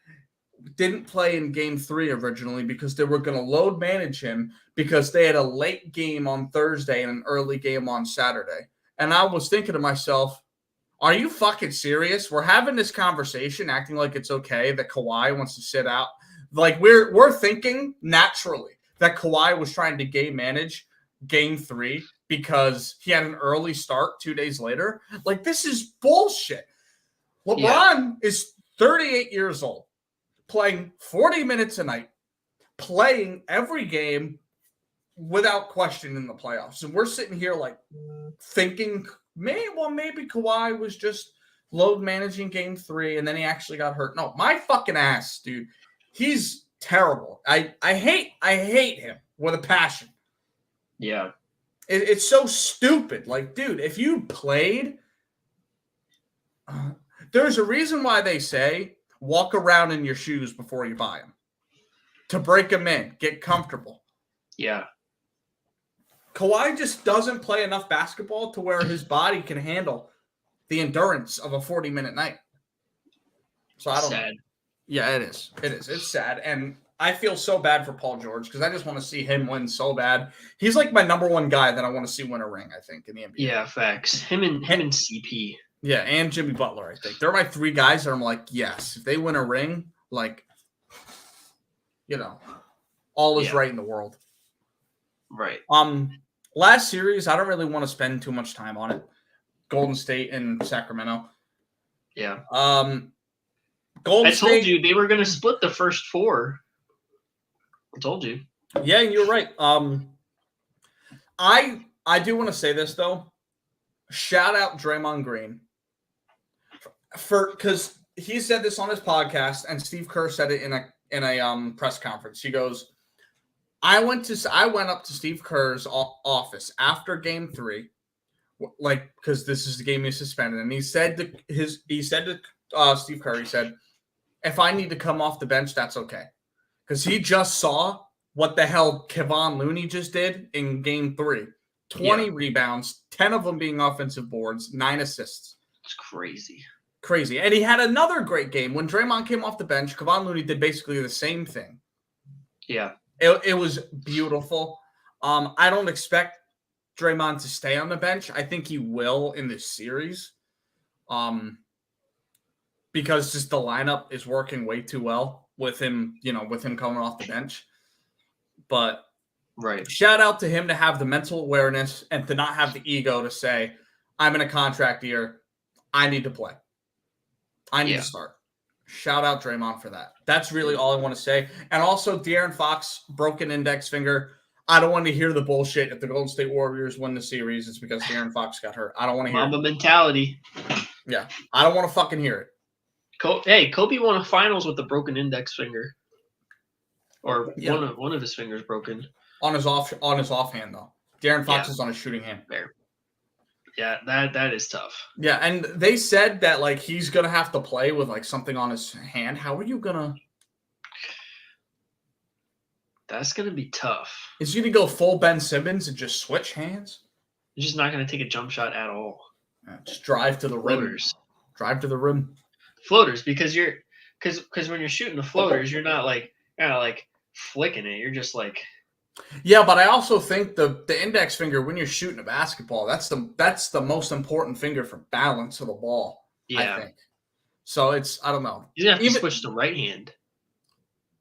[SPEAKER 2] didn't play in game 3 originally because they were going to load manage him because they had a late game on Thursday and an early game on Saturday. And I was thinking to myself, Are you fucking serious? We're having this conversation, acting like it's okay that Kawhi wants to sit out. Like we're thinking naturally that Kawhi was trying to game manage Game 3 because he had an early start 2 days later. Like, this is bullshit. LeBron is 38 years old, playing 40 minutes a night, playing every game without question in the playoffs. And we're sitting here like thinking, maybe Kawhi was just load managing Game 3 and then he actually got hurt. No, my fucking ass, dude. He's terrible. I hate him with a passion.
[SPEAKER 1] Yeah.
[SPEAKER 2] It's so stupid. Like, dude, if you played, there's a reason why they say walk around in your shoes before you buy them. To break them in, get comfortable.
[SPEAKER 1] Yeah.
[SPEAKER 2] Kawhi just doesn't play enough basketball to where his body can handle the endurance of a 40-minute night. So I don't know. Yeah, it is. It is. It's sad. And I feel so bad for Paul George because I just want to see him win so bad. He's like my number one guy that I want to see win a ring, I think, in the NBA.
[SPEAKER 1] Yeah, facts. Him and CP.
[SPEAKER 2] Yeah, and Jimmy Butler, I think. They're my three guys that I'm like, yes, if they win a ring, like, you know, all is right in the world.
[SPEAKER 1] Right.
[SPEAKER 2] Last series, I don't really want to spend too much time on it. Golden State and Sacramento.
[SPEAKER 1] Yeah.
[SPEAKER 2] Golden State.
[SPEAKER 1] I told you they were going to split the first 4. I told you.
[SPEAKER 2] Yeah, you're right. I do want to say this though. Shout out Draymond Green because he said this on his podcast, and Steve Kerr said it in a press conference. He goes, I went up to Steve Kerr's office after Game 3, like because this is the game he suspended, and he said to Steve Kerr, he said, if I need to come off the bench, that's okay. Because he just saw what the hell Kevon Looney just did in Game 3. 20 rebounds, 10 of them being offensive boards, 9 assists.
[SPEAKER 1] It's crazy.
[SPEAKER 2] Crazy. And he had another great game. When Draymond came off the bench, Kevon Looney did basically the same thing.
[SPEAKER 1] Yeah.
[SPEAKER 2] It was beautiful. I don't expect Draymond to stay on the bench. I think he will in this series. Because just the lineup is working way too well with him, with him coming off the bench. But shout out to him to have the mental awareness and to not have the ego to say, I'm in a contract year. I need to play. I need to start. Shout out Draymond for that. That's really all I want to say. And also, De'Aaron Fox, broken index finger. I don't want to hear the bullshit. If the Golden State Warriors win the series, it's because De'Aaron Fox got hurt. I don't want to hear it.
[SPEAKER 1] Mamba mentality.
[SPEAKER 2] Yeah. I don't want to fucking hear it.
[SPEAKER 1] Kobe won a finals with a broken index finger. Or one of his fingers broken.
[SPEAKER 2] On his offhand, though. De'Aaron Fox is on his shooting hand.
[SPEAKER 1] Fair. Yeah, that is tough.
[SPEAKER 2] Yeah, and they said that like he's gonna have to play with like something on his hand. How are you gonna?
[SPEAKER 1] That's gonna be tough.
[SPEAKER 2] Is he gonna go full Ben Simmons and just switch hands?
[SPEAKER 1] He's just not gonna take a jump shot at all.
[SPEAKER 2] Just drive to the rim. Drive to the rim.
[SPEAKER 1] Floaters, because when you're shooting the floaters, you're not like flicking it. You're just like.
[SPEAKER 2] Yeah, but I also think the index finger when you're shooting a basketball, that's the most important finger for balance of the ball. Yeah. I think. So I don't know.
[SPEAKER 1] You have to switch to right hand.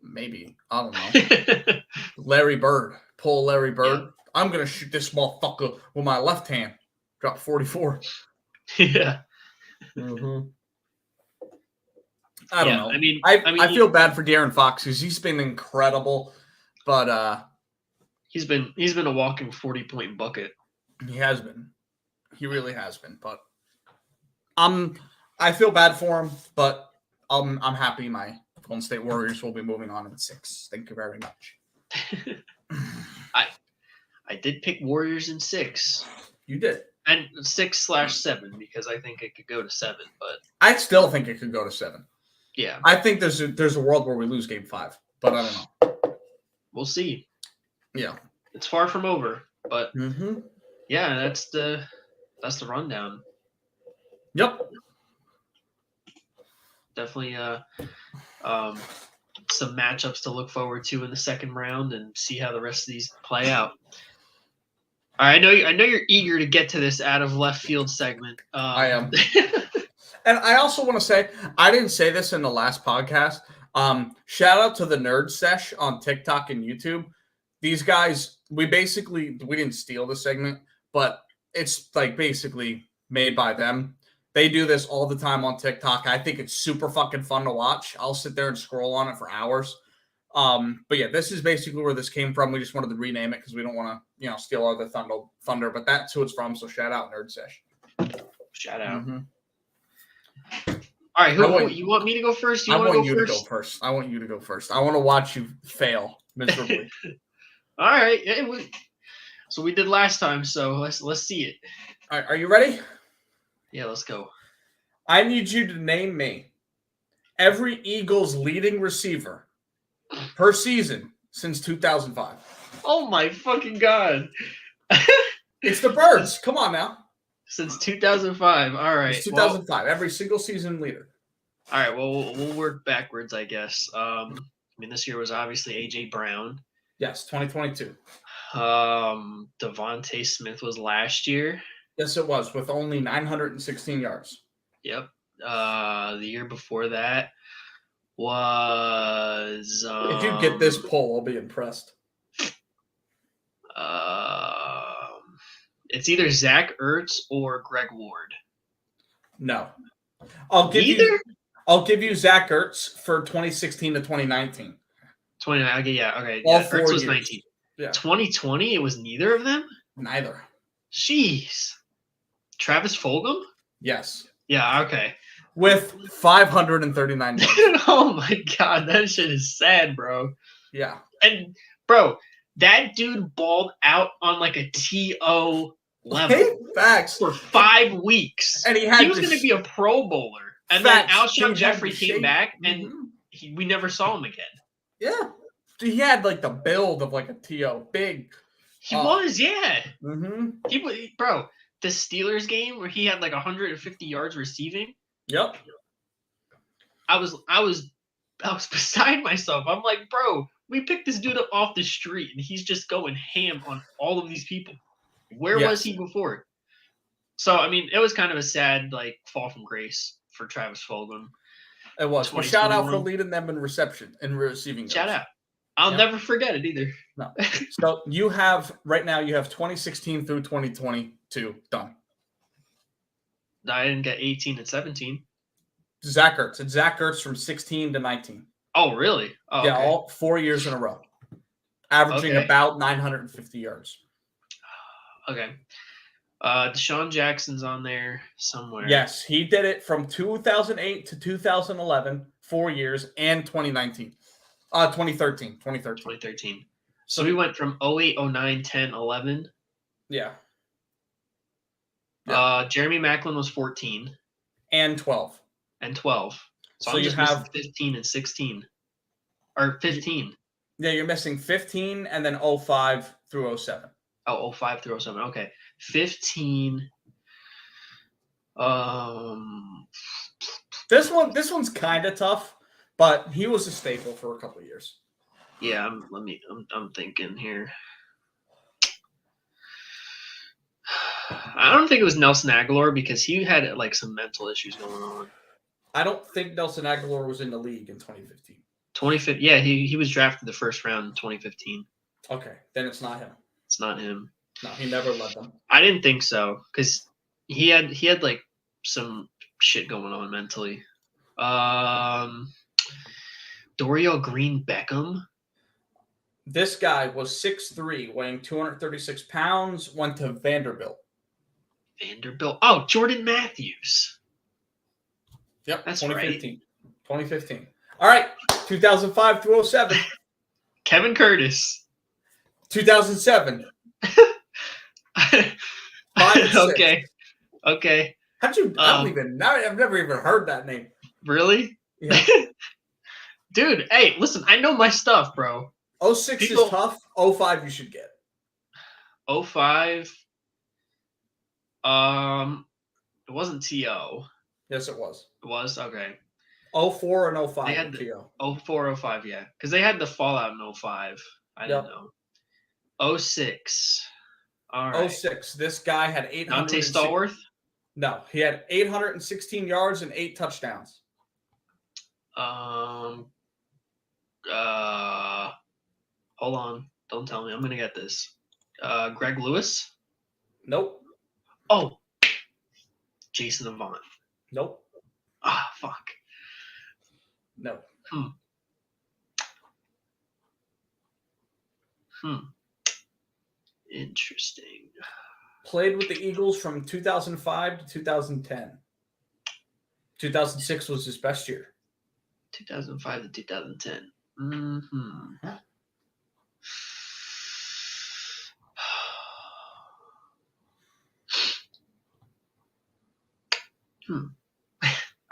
[SPEAKER 2] Maybe. I don't know. Larry Bird. Pull Larry Bird. Yeah. I'm gonna shoot this motherfucker with my left hand. Drop 44.
[SPEAKER 1] Yeah.
[SPEAKER 2] Mm-hmm. I don't know. I feel bad for De'Aaron Fox because he's been incredible, but
[SPEAKER 1] He's been a walking 40-point bucket.
[SPEAKER 2] He has been. He really has been. But I feel bad for him, but I'm happy my Golden State Warriors will be moving on in 6. Thank you very much.
[SPEAKER 1] I did pick Warriors in 6.
[SPEAKER 2] You did.
[SPEAKER 1] And 6/7 because I think it could go to 7, but
[SPEAKER 2] I still think it could go to 7.
[SPEAKER 1] Yeah.
[SPEAKER 2] I think there's a world where we lose Game 5, but I don't know.
[SPEAKER 1] We'll see.
[SPEAKER 2] Yeah,
[SPEAKER 1] it's far from over, but
[SPEAKER 2] mm-hmm.
[SPEAKER 1] Yeah, that's the rundown.
[SPEAKER 2] Yep,
[SPEAKER 1] definitely. Some matchups to look forward to in the second round and see how the rest of these play out. All right, I know you're eager to get to this out of left field segment.
[SPEAKER 2] I am. And I also want to say, I didn't say this in the last podcast. Shout out to the Nerd Sesh on TikTok and YouTube. These guys, we didn't steal the segment, but it's like basically made by them. They do this all the time on TikTok. I think it's super fucking fun to watch. I'll sit there and scroll on it for hours. But yeah, this is basically where this came from. We just wanted to rename it because we don't want to, steal other thunder. But that's who it's from. So shout out Nerd Sesh.
[SPEAKER 1] Shout out.
[SPEAKER 2] Mm-hmm.
[SPEAKER 1] All right, you want me to go first?
[SPEAKER 2] I want you to go first. I want you to go first. I want to watch you fail miserably.
[SPEAKER 1] All right. So we did last time. So let's see it.
[SPEAKER 2] All right, are you ready?
[SPEAKER 1] Yeah, let's go.
[SPEAKER 2] I need you to name me every Eagles leading receiver per season since 2005.
[SPEAKER 1] Oh my fucking God.
[SPEAKER 2] It's the Birds. Come on now.
[SPEAKER 1] Since 2005. All right.
[SPEAKER 2] It's 2005. Every single season leader.
[SPEAKER 1] All right. Well, we'll work backwards, I guess. This year was obviously AJ Brown.
[SPEAKER 2] Yes, 2022.
[SPEAKER 1] Devontae Smith was last year.
[SPEAKER 2] Yes, it was, with only 916 yards.
[SPEAKER 1] Yep. The year before that was.
[SPEAKER 2] If you get this poll, I'll be impressed.
[SPEAKER 1] It's either Zach Ertz or Greg Ward.
[SPEAKER 2] No. I'll give you Zach Ertz for 2016 to 2019.
[SPEAKER 1] 29. Okay, yeah. Okay.
[SPEAKER 2] All
[SPEAKER 1] yeah,
[SPEAKER 2] 4
[SPEAKER 1] Ertz was
[SPEAKER 2] years.
[SPEAKER 1] 19.
[SPEAKER 2] Yeah.
[SPEAKER 1] 2020, it was neither of them?
[SPEAKER 2] Neither.
[SPEAKER 1] Jeez. Travis Fulgham?
[SPEAKER 2] Yes.
[SPEAKER 1] Yeah, okay.
[SPEAKER 2] With 539 yards.
[SPEAKER 1] Oh my God, that shit is sad, bro.
[SPEAKER 2] Yeah.
[SPEAKER 1] And, bro, that dude balled out on like a TO level
[SPEAKER 2] Hey, facts.
[SPEAKER 1] for 5 weeks.
[SPEAKER 2] And he
[SPEAKER 1] was going to be a Pro Bowler. And then Alshon Jeffrey came back, and we never saw him again.
[SPEAKER 2] Yeah. He had like the build of like a TO. Big.
[SPEAKER 1] He was, yeah.
[SPEAKER 2] Mm-hmm.
[SPEAKER 1] Bro, the Steelers game where he had like 150 yards receiving.
[SPEAKER 2] Yep.
[SPEAKER 1] I was beside myself. I'm like, bro, we picked this dude up off the street, and he's just going ham on all of these people. Where was he before? So, it was kind of a sad fall from grace for Travis Fulgham.
[SPEAKER 2] It was. Well, shout out for leading them in reception and receiving.
[SPEAKER 1] Shout out. I'll never forget it either.
[SPEAKER 2] No. So you have 2016 through 2022 done.
[SPEAKER 1] I didn't get 18 and 17.
[SPEAKER 2] Zach Ertz. It's Zach Ertz from 16 to 19.
[SPEAKER 1] Oh, really? Oh,
[SPEAKER 2] yeah,
[SPEAKER 1] okay.
[SPEAKER 2] all 4 years in a row. Averaging about 950 yards.
[SPEAKER 1] Okay. Deshaun Jackson's on there somewhere.
[SPEAKER 2] Yes, he did it from 2008 to 2011, 4 years, and 2019. 2013.
[SPEAKER 1] So we went from 08, 09, 10, 11.
[SPEAKER 2] Yeah.
[SPEAKER 1] Jeremy Maclin was 14.
[SPEAKER 2] And 12.
[SPEAKER 1] So I'm just missing 15 and 16. Or 15.
[SPEAKER 2] Yeah, you're missing 15 and then 05 through 07.
[SPEAKER 1] Oh, 05 through 07. Okay. 15.
[SPEAKER 2] This one's kind of tough, but he was a staple for a couple of years.
[SPEAKER 1] Yeah, I'm thinking here. I don't think it was Nelson Aguilar because he had some mental issues going on.
[SPEAKER 2] I don't think Nelson Aguilar was in the league in 2015.
[SPEAKER 1] 2015, yeah, he was drafted the first round in 2015.
[SPEAKER 2] Okay, then it's not him.
[SPEAKER 1] It's not him.
[SPEAKER 2] No, he never led them.
[SPEAKER 1] I didn't think so because he had some shit going on mentally. Dorial Green Beckham.
[SPEAKER 2] This guy was 6'3", weighing 236 pounds, went to Vanderbilt.
[SPEAKER 1] Oh, Jordan Matthews.
[SPEAKER 2] Yep,
[SPEAKER 1] that's
[SPEAKER 2] 2015.
[SPEAKER 1] right.
[SPEAKER 2] 2015. All right, 2005 through 07.
[SPEAKER 1] Kevin Curtis.
[SPEAKER 2] 2007.
[SPEAKER 1] Okay.
[SPEAKER 2] How'd you? I've never even heard that name.
[SPEAKER 1] Really?
[SPEAKER 2] Yeah.
[SPEAKER 1] Dude, hey, listen, I know my stuff, bro.
[SPEAKER 2] 06 is tough. 05 you should get.
[SPEAKER 1] 05. It wasn't TO.
[SPEAKER 2] Yes, it was.
[SPEAKER 1] It was? Okay.
[SPEAKER 2] 04 and 05.
[SPEAKER 1] They had
[SPEAKER 2] TO.
[SPEAKER 1] 04, 05, yeah. Because they had the fallout in 05. I didn't know. 06. All right.
[SPEAKER 2] 06. This guy had 800.
[SPEAKER 1] Dante Stallworth?
[SPEAKER 2] No, he had 816 yards and 8 touchdowns.
[SPEAKER 1] Hold on. Don't tell me. I'm gonna get this. Greg Lewis.
[SPEAKER 2] Nope.
[SPEAKER 1] Oh, Jason Avant.
[SPEAKER 2] Nope.
[SPEAKER 1] Ah, fuck.
[SPEAKER 2] No.
[SPEAKER 1] Interesting.
[SPEAKER 2] Played with the Eagles from 2005 to 2010. 2006 was his best year.
[SPEAKER 1] 2005 to 2010. Mm-hmm.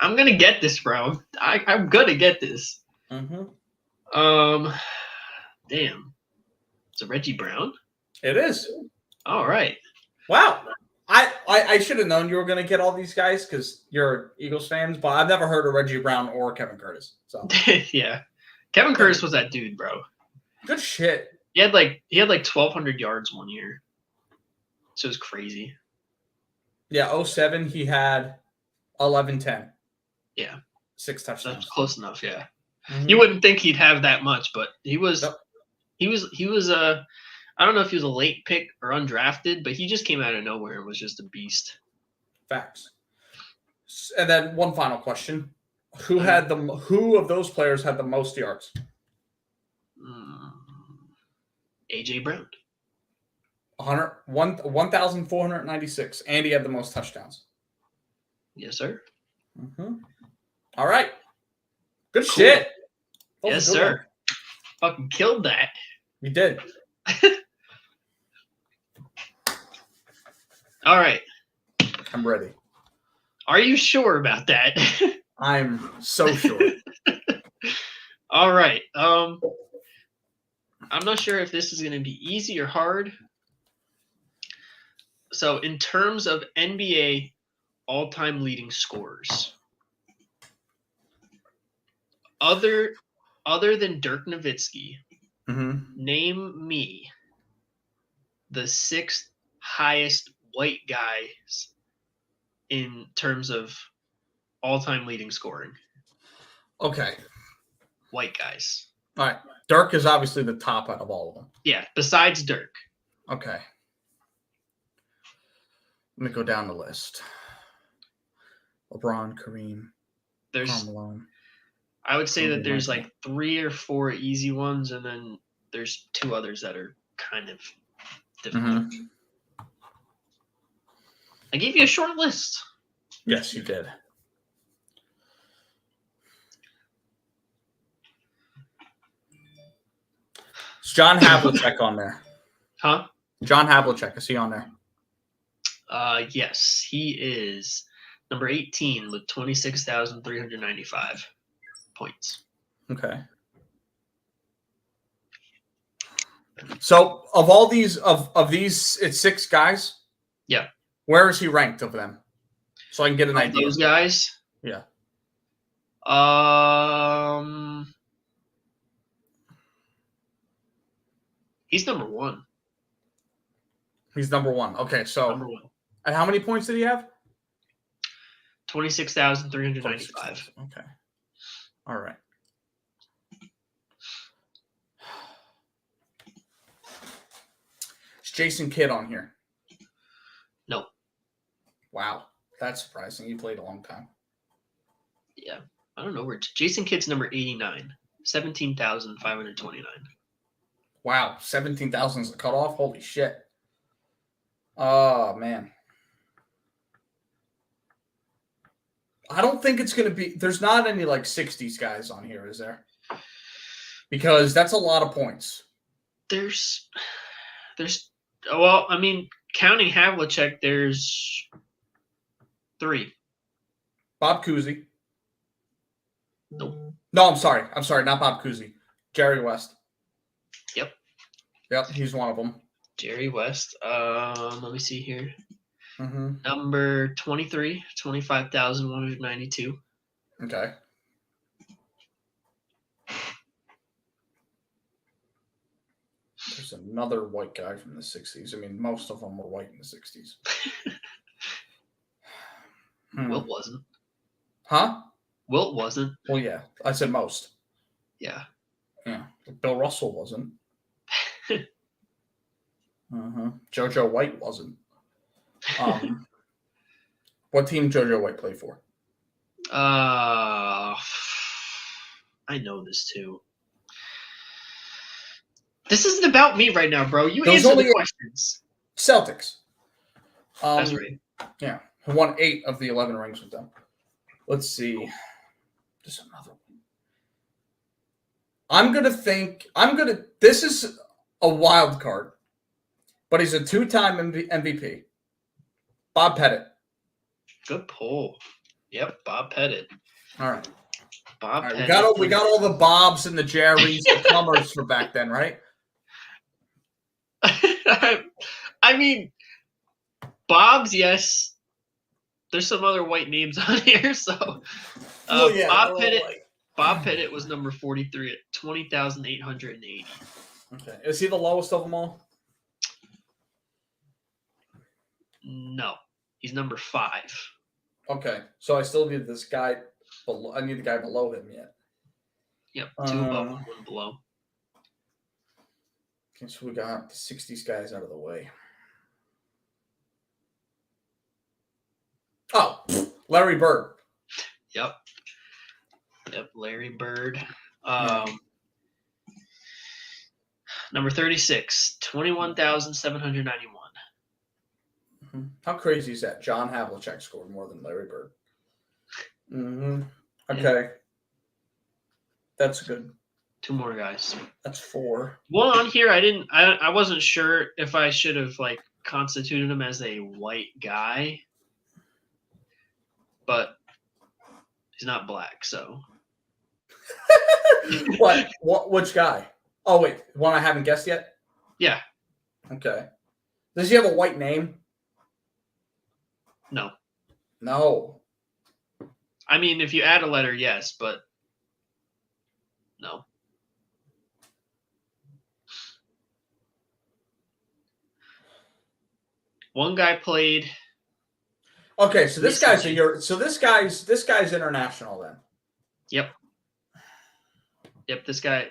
[SPEAKER 1] I'm gonna get this, bro. I'm gonna get this.
[SPEAKER 2] Mm-hmm.
[SPEAKER 1] Damn. It's a Reggie Brown.
[SPEAKER 2] It is.
[SPEAKER 1] All right.
[SPEAKER 2] Wow. I should have known you were going to get all these guys because you're Eagles fans, but I've never heard of Reggie Brown or Kevin Curtis. So
[SPEAKER 1] Yeah, Kevin Curtis was that dude, bro.
[SPEAKER 2] good shit.
[SPEAKER 1] He had like 1,200 yards one year, so it was crazy.
[SPEAKER 2] Yeah, 07, he had 11-10.
[SPEAKER 1] Yeah,
[SPEAKER 2] 6 touchdowns.
[SPEAKER 1] that's close enough. Yeah,
[SPEAKER 2] Mhm.
[SPEAKER 1] you wouldn't think he'd have that much, but he was.
[SPEAKER 2] Nope.
[SPEAKER 1] He was a. I don't know if he was a late pick or undrafted, but he just came out of nowhere and was just a beast.
[SPEAKER 2] Facts. And then one final question: Who of those players had the most yards?
[SPEAKER 1] AJ Brown.
[SPEAKER 2] 1,496. Andy had the most touchdowns.
[SPEAKER 1] Yes, sir.
[SPEAKER 2] Mm-hmm. All right. Good
[SPEAKER 1] Cool.
[SPEAKER 2] shit. That was
[SPEAKER 1] Yes,
[SPEAKER 2] a good
[SPEAKER 1] sir.
[SPEAKER 2] one.
[SPEAKER 1] Fucking killed that.
[SPEAKER 2] You did.
[SPEAKER 1] All right.
[SPEAKER 2] I'm ready.
[SPEAKER 1] Are you sure about that?
[SPEAKER 2] I'm so sure.
[SPEAKER 1] All right. I'm not sure if this is going to be easy or hard. So, in terms of NBA all-time leading scorers, other than Dirk Nowitzki, name me the 6th highest white guys in terms of all-time leading scoring.
[SPEAKER 2] Okay.
[SPEAKER 1] White guys.
[SPEAKER 2] All right. Dirk is obviously the top out of all of them.
[SPEAKER 1] Yeah, besides Dirk.
[SPEAKER 2] Okay. Let me go down the list. LeBron, Kareem,
[SPEAKER 1] There's
[SPEAKER 2] Malone.
[SPEAKER 1] I would say that there's like 3 or 4 easy ones, and then there's 2 others that are kind of difficult. I gave you a short list.
[SPEAKER 2] Yes, you did. Is John Havlicek on there?
[SPEAKER 1] Huh?
[SPEAKER 2] John Havlicek, is he on there?
[SPEAKER 1] Yes, he is number 18 with 26,395 points.
[SPEAKER 2] Okay. So of all these of these, it's 6 guys.
[SPEAKER 1] Yeah.
[SPEAKER 2] Where is he ranked of them? So I can get an idea.
[SPEAKER 1] Those guys.
[SPEAKER 2] Yeah.
[SPEAKER 1] He's number 1.
[SPEAKER 2] He's number 1. Okay, so
[SPEAKER 1] number 1.
[SPEAKER 2] And how many points did he have?
[SPEAKER 1] 26,395.
[SPEAKER 2] Okay. All right. Is Jason Kidd on here?
[SPEAKER 1] No.
[SPEAKER 2] Wow. That's surprising. He played a long time.
[SPEAKER 1] Yeah. I don't know where. Jason Kidd's number 89. 17,529.
[SPEAKER 2] Wow. 17,000 is the cutoff? Holy shit. Oh, man. I don't think it's going to be – there's not any, like, 60s guys on here, is there? Because that's a lot of points.
[SPEAKER 1] There's well, I mean, counting Havlicek, there's 3.
[SPEAKER 2] Bob Cousy.
[SPEAKER 1] Nope.
[SPEAKER 2] No, I'm sorry. Not Bob Cousy. Jerry West.
[SPEAKER 1] Yep,
[SPEAKER 2] he's one of them.
[SPEAKER 1] Jerry West. Let me see here.
[SPEAKER 2] Mm-hmm.
[SPEAKER 1] Number 23, 25,192.
[SPEAKER 2] Okay. There's another white guy from the 60s. I mean, most of them were white in the 60s.
[SPEAKER 1] Wilt wasn't.
[SPEAKER 2] Huh?
[SPEAKER 1] Wilt wasn't.
[SPEAKER 2] Well, yeah. I said most.
[SPEAKER 1] Yeah.
[SPEAKER 2] Yeah. Bill Russell wasn't. JoJo White wasn't. What team JoJo White played for?
[SPEAKER 1] I know this too. This isn't about me right now, bro. You answer the questions.
[SPEAKER 2] Celtics.
[SPEAKER 1] That's right.
[SPEAKER 2] Yeah. He won 8 of the 11 rings with them. Let's see. Just another one. This is a wild card, but he's a 2-time MVP. Bob Pettit.
[SPEAKER 1] Good pull. Yep, Bob Pettit.
[SPEAKER 2] All right.
[SPEAKER 1] Pettit.
[SPEAKER 2] We got all the Bobs and the Jerrys, the Plumbers for back then, right?
[SPEAKER 1] I mean, Bob's, yes. There's some other white names on here, so Bob Pettit was number 43 at 20,880.
[SPEAKER 2] Okay. Is he the lowest of them all?
[SPEAKER 1] No. He's number 5.
[SPEAKER 2] Okay. So I still need this guy below. I need the guy below him yet.
[SPEAKER 1] Yep. 2 above, 1 below.
[SPEAKER 2] Okay, so we got the 60s guys out of the way. Oh, Larry Bird.
[SPEAKER 1] Yep, Larry Bird. Number 36, 21,791.
[SPEAKER 2] How crazy is that? John Havlicek scored more than Larry Bird. Okay. Yeah. That's good.
[SPEAKER 1] 2 more guys.
[SPEAKER 2] That's 4.
[SPEAKER 1] Well, on here, I wasn't sure if I should have constituted him as a white guy, but he's not black, so.
[SPEAKER 2] What? Which guy? Oh wait, one I haven't guessed yet.
[SPEAKER 1] Yeah.
[SPEAKER 2] Okay. Does he have a white name?
[SPEAKER 1] No.
[SPEAKER 2] No.
[SPEAKER 1] I mean, if you add a letter, yes, but no. One guy played.
[SPEAKER 2] Okay, so this guy's international then.
[SPEAKER 1] Yep. This guy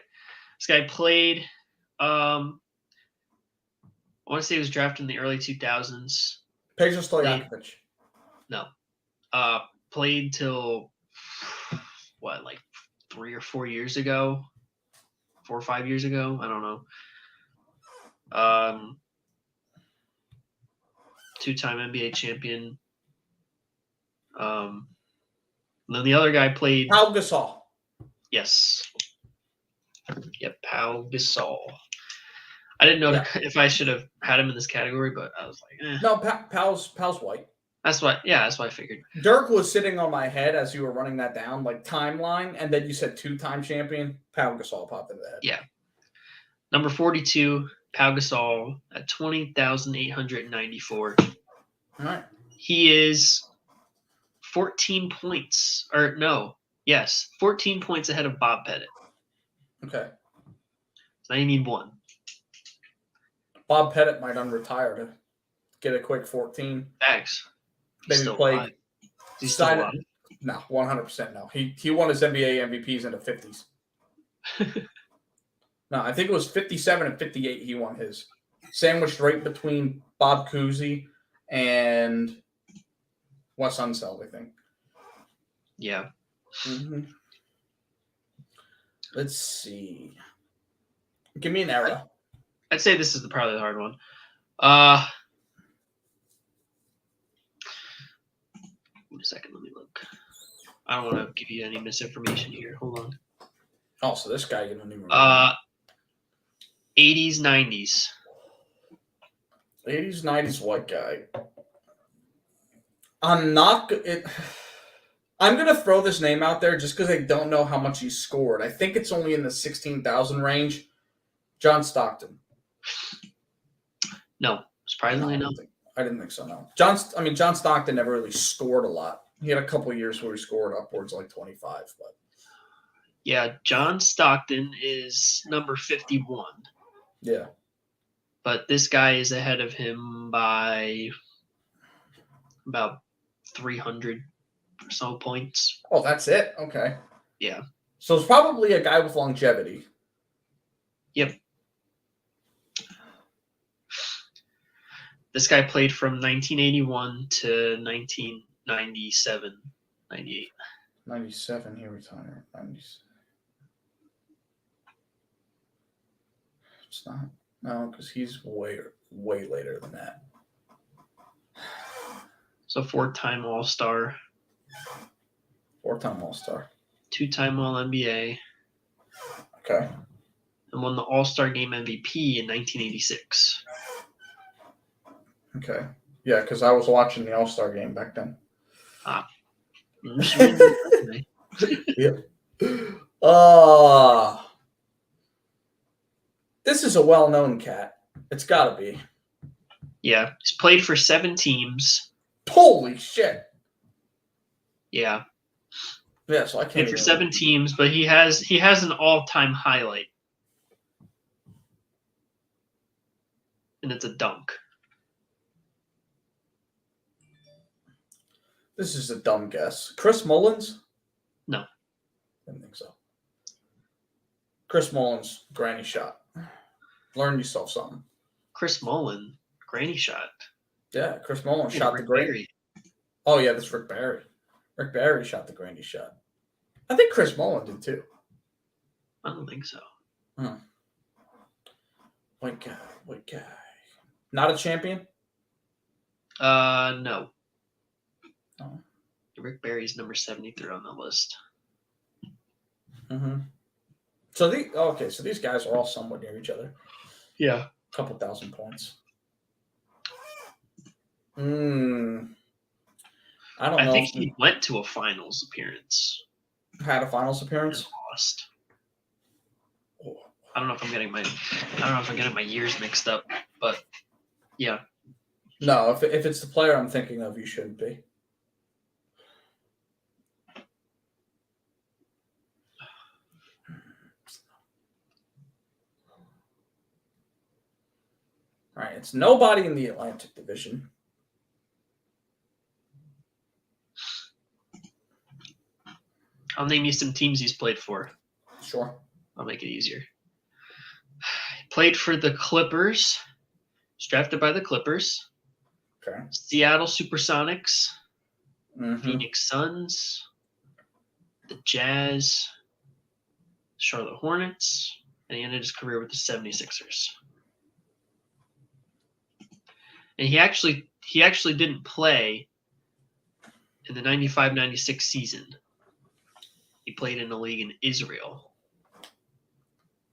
[SPEAKER 1] played. I want to say he was drafted in the early 2000s.
[SPEAKER 2] Peja Stojakovic.
[SPEAKER 1] No. Played till what, 3 or 4 years ago? 4 or 5 years ago? I don't know. 2-time NBA champion. And then the other guy played
[SPEAKER 2] Pau Gasol.
[SPEAKER 1] Yes. Yep, Pau Gasol. I didn't know if I should have had him in this category, but I was like, eh.
[SPEAKER 2] No, Pau's white.
[SPEAKER 1] That's why I figured.
[SPEAKER 2] Dirk was sitting on my head as you were running that down, timeline, and then you said 2-time champion. Pau Gasol popped into the head.
[SPEAKER 1] Yeah. Number 42, Pau Gasol at 20,894.
[SPEAKER 2] All right.
[SPEAKER 1] He is 14 points. 14 points ahead of Bob Pettit.
[SPEAKER 2] Okay.
[SPEAKER 1] So now you need 1.
[SPEAKER 2] Bob Pettit might unretire to get a quick 14.
[SPEAKER 1] Bags.
[SPEAKER 2] Maybe play.
[SPEAKER 1] He's still alive?
[SPEAKER 2] No, 100% no. He won his NBA MVPs in the 50s. No, I think it was 57 and 58 he won his. Sandwiched right between Bob Cousy and Wes Unseld, I think.
[SPEAKER 1] Yeah.
[SPEAKER 2] Mm-hmm. Let's see. Give me an era.
[SPEAKER 1] I'd say this is probably the hard one. Wait a second, let me look. I don't want to give you any misinformation here. Hold on.
[SPEAKER 2] Oh, so this guy you don't even
[SPEAKER 1] 80s, 90s.
[SPEAKER 2] 80s, 90s white guy. I'm going to throw this name out there just because I don't know how much he scored. I think it's only in the 16,000 range. John Stockton.
[SPEAKER 1] No, surprisingly no.
[SPEAKER 2] I didn't think so, no. John Stockton never really scored a lot. He had a couple of years where he scored upwards 25, but.
[SPEAKER 1] Yeah, John Stockton is number 51.
[SPEAKER 2] Yeah.
[SPEAKER 1] But this guy is ahead of him by about 300 personal points.
[SPEAKER 2] Oh, that's it? Okay.
[SPEAKER 1] Yeah.
[SPEAKER 2] So it's probably a guy with longevity.
[SPEAKER 1] Yep. This guy played from 1981 to 1997, 98.
[SPEAKER 2] 97, he retired. 97. It's not. No, because he's way later than that.
[SPEAKER 1] So 4-time All-Star.
[SPEAKER 2] 4-time All-Star.
[SPEAKER 1] 2-time All-NBA.
[SPEAKER 2] Okay.
[SPEAKER 1] And won the All-Star Game MVP in 1986.
[SPEAKER 2] Okay. Yeah, because I was watching the All-Star game back then.
[SPEAKER 1] Yep.
[SPEAKER 2] This is a well-known cat. It's got to be.
[SPEAKER 1] Yeah, he's played for 7 teams.
[SPEAKER 2] Holy shit!
[SPEAKER 1] Yeah.
[SPEAKER 2] Yeah, so I can't.
[SPEAKER 1] Played for 7 teams, but he has an all-time highlight, and it's a dunk.
[SPEAKER 2] This is a dumb guess. Chris Mullins?
[SPEAKER 1] No.
[SPEAKER 2] Didn't think so. Chris Mullins, granny shot. Learn yourself something.
[SPEAKER 1] Chris Mullin, granny shot.
[SPEAKER 2] Yeah, Chris Mullins shot
[SPEAKER 1] Rick
[SPEAKER 2] the granny.
[SPEAKER 1] Barry.
[SPEAKER 2] Oh, yeah, that's Rick Barry. Rick Barry shot the granny shot. I think Chris Mullin did too.
[SPEAKER 1] I don't think so.
[SPEAKER 2] White guy. Not a champion?
[SPEAKER 1] No.
[SPEAKER 2] No.
[SPEAKER 1] Rick Barry's number 73 on the list.
[SPEAKER 2] Mm-hmm. So these guys are all somewhat near each other.
[SPEAKER 1] Yeah.
[SPEAKER 2] A couple thousand points. I don't know.
[SPEAKER 1] I think he went to a finals appearance.
[SPEAKER 2] Had a finals appearance?
[SPEAKER 1] Lost. I don't know if I'm getting my years mixed up, but yeah.
[SPEAKER 2] No, if it's the player I'm thinking of, you shouldn't be. All right, it's nobody in the Atlantic Division.
[SPEAKER 1] I'll name you some teams he's played for.
[SPEAKER 2] Sure.
[SPEAKER 1] I'll make it easier. He played for the Clippers. Was drafted by the Clippers.
[SPEAKER 2] Okay.
[SPEAKER 1] Seattle Supersonics.
[SPEAKER 2] Mm-hmm.
[SPEAKER 1] Phoenix Suns. The Jazz. Charlotte Hornets. And he ended his career with the 76ers. And he actually didn't play in the 95-96 season. He played in a league in Israel.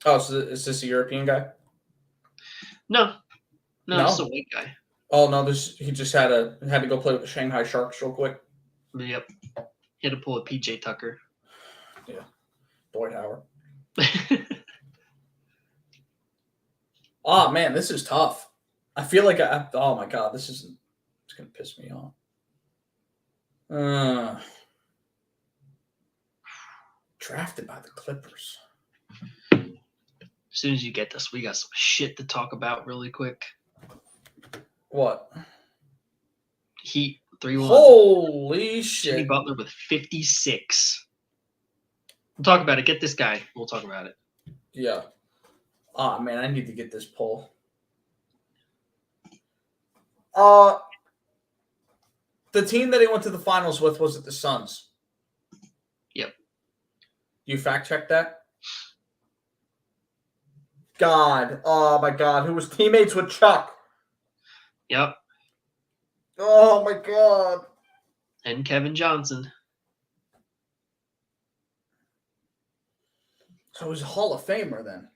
[SPEAKER 2] Oh, so is this a European guy?
[SPEAKER 1] No, it's a white guy.
[SPEAKER 2] Oh no, he just had to go play with the Shanghai Sharks real quick.
[SPEAKER 1] Yep, he had to pull a PJ Tucker.
[SPEAKER 2] Yeah, Dwight Howard. Oh man, this is tough. I feel like oh my god, it's gonna piss me off. Drafted by the Clippers.
[SPEAKER 1] As soon as you get this, we got some shit to talk about really quick.
[SPEAKER 2] What?
[SPEAKER 1] Heat 3-1.
[SPEAKER 2] Holy shit.
[SPEAKER 1] Jimmy Butler with 56. We'll talk about it. Get this guy. We'll talk about it.
[SPEAKER 2] Yeah. Oh man, I need to get this poll. The team that he went to the finals with, was it the Suns?
[SPEAKER 1] Yep.
[SPEAKER 2] You fact check that? God. Oh my god. Who was teammates with Chuck?
[SPEAKER 1] Yep.
[SPEAKER 2] Oh my god.
[SPEAKER 1] And Kevin Johnson.
[SPEAKER 2] So he's a Hall of Famer then.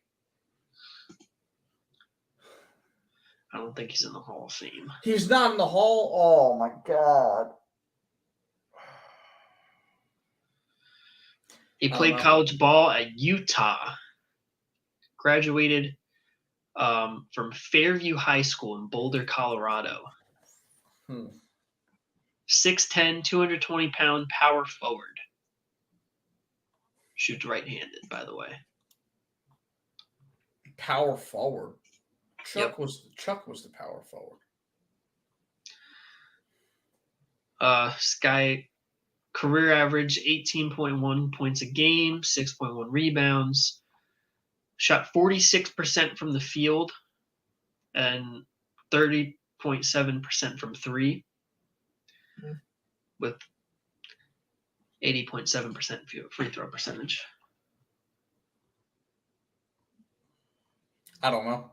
[SPEAKER 1] I don't think he's in the Hall of Fame.
[SPEAKER 2] He's not in the Hall? Oh my god.
[SPEAKER 1] He played college ball at Utah. Graduated from Fairview High School in Boulder, Colorado. 6'10", 220-pound power forward. Shoots right-handed, by the way.
[SPEAKER 2] Power forward. Chuck was the power forward.
[SPEAKER 1] This guy career average 18.1 points a game, 6.1 rebounds. Shot 46% from the field and 30.7% from three, with 80.7% free throw percentage.
[SPEAKER 2] I don't know.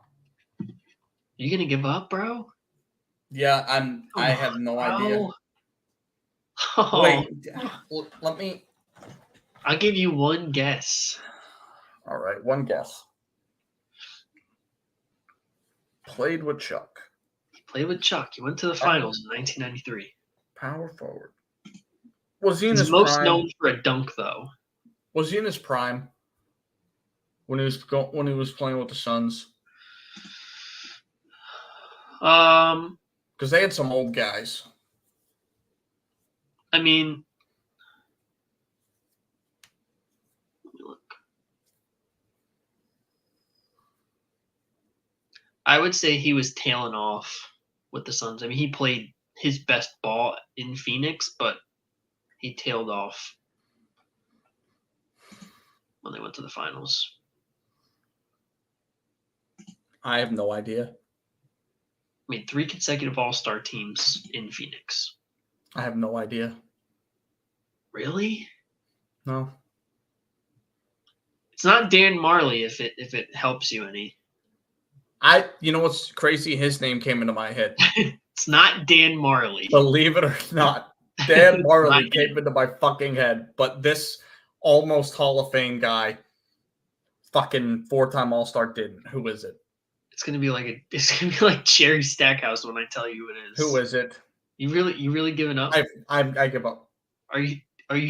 [SPEAKER 1] You gonna give up, bro?
[SPEAKER 2] Yeah, I have no idea.
[SPEAKER 1] Oh.
[SPEAKER 2] Wait, let me.
[SPEAKER 1] I'll give you one guess.
[SPEAKER 2] All right, one guess. Played with Chuck.
[SPEAKER 1] He played with Chuck. He went to the finals in 1993.
[SPEAKER 2] Power forward. Was he in
[SPEAKER 1] He's
[SPEAKER 2] his
[SPEAKER 1] most
[SPEAKER 2] prime?
[SPEAKER 1] known for a dunk, though.
[SPEAKER 2] Was he in his prime when he was playing with the Suns?
[SPEAKER 1] Because
[SPEAKER 2] they had some old guys.
[SPEAKER 1] I mean, let me look. I would say he was tailing off with the Suns. I mean, he played his best ball in Phoenix, but he tailed off when they went to the finals.
[SPEAKER 2] I have no idea.
[SPEAKER 1] Made 3 consecutive All-Star teams in Phoenix.
[SPEAKER 2] I have no idea.
[SPEAKER 1] Really?
[SPEAKER 2] No.
[SPEAKER 1] It's not Dan Marley if it helps you any.
[SPEAKER 2] You know what's crazy? His name came into my head.
[SPEAKER 1] It's not Dan Marley.
[SPEAKER 2] Believe it or not, Dan Marley came into my fucking head. But this almost Hall of Fame guy, fucking 4-time All-Star didn't. Who is it?
[SPEAKER 1] It's gonna be like Jerry Stackhouse when I tell you who it is.
[SPEAKER 2] Who is it?
[SPEAKER 1] You really giving up?
[SPEAKER 2] I give up.
[SPEAKER 1] Are you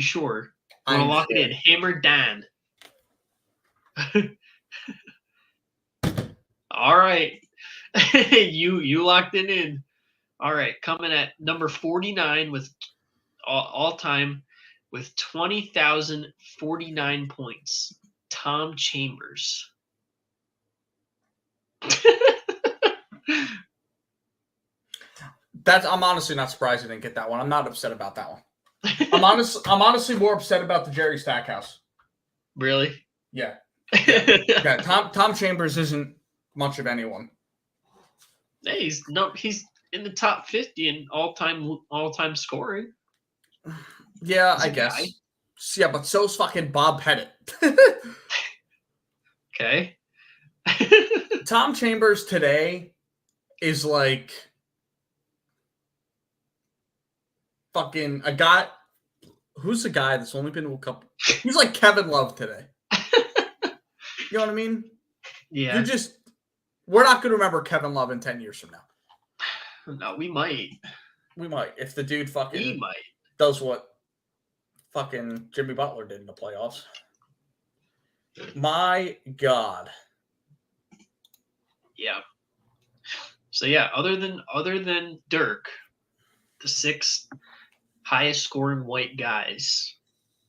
[SPEAKER 1] sure?
[SPEAKER 2] I'm
[SPEAKER 1] gonna lock
[SPEAKER 2] sure.
[SPEAKER 1] it in. Hammer Dan. All right. you locked it in. All right, coming at number 49 with all time with 20,049 points. Tom Chambers.
[SPEAKER 2] I'm honestly not surprised I didn't get that one. I'm not upset about that one. I'm honestly more upset about the Jerry Stackhouse.
[SPEAKER 1] Really?
[SPEAKER 2] Yeah. Yeah. Tom Chambers isn't much of anyone.
[SPEAKER 1] Hey, he's in the top 50 in all-time scoring.
[SPEAKER 2] Yeah, I guess. Guy. Yeah, but so's fucking Bob Pettit.
[SPEAKER 1] Okay.
[SPEAKER 2] Tom Chambers today is like fucking a guy. Who's the guy that's only been to a couple? He's like Kevin Love today. You know what I mean?
[SPEAKER 1] Yeah.
[SPEAKER 2] We're not going to remember Kevin Love in 10 years from now.
[SPEAKER 1] No, we might.
[SPEAKER 2] We might. If the dude fucking
[SPEAKER 1] he might.
[SPEAKER 2] Does what fucking Jimmy Butler did in the playoffs. My God.
[SPEAKER 1] Yeah. So yeah, other than Dirk, the 6 highest scoring white guys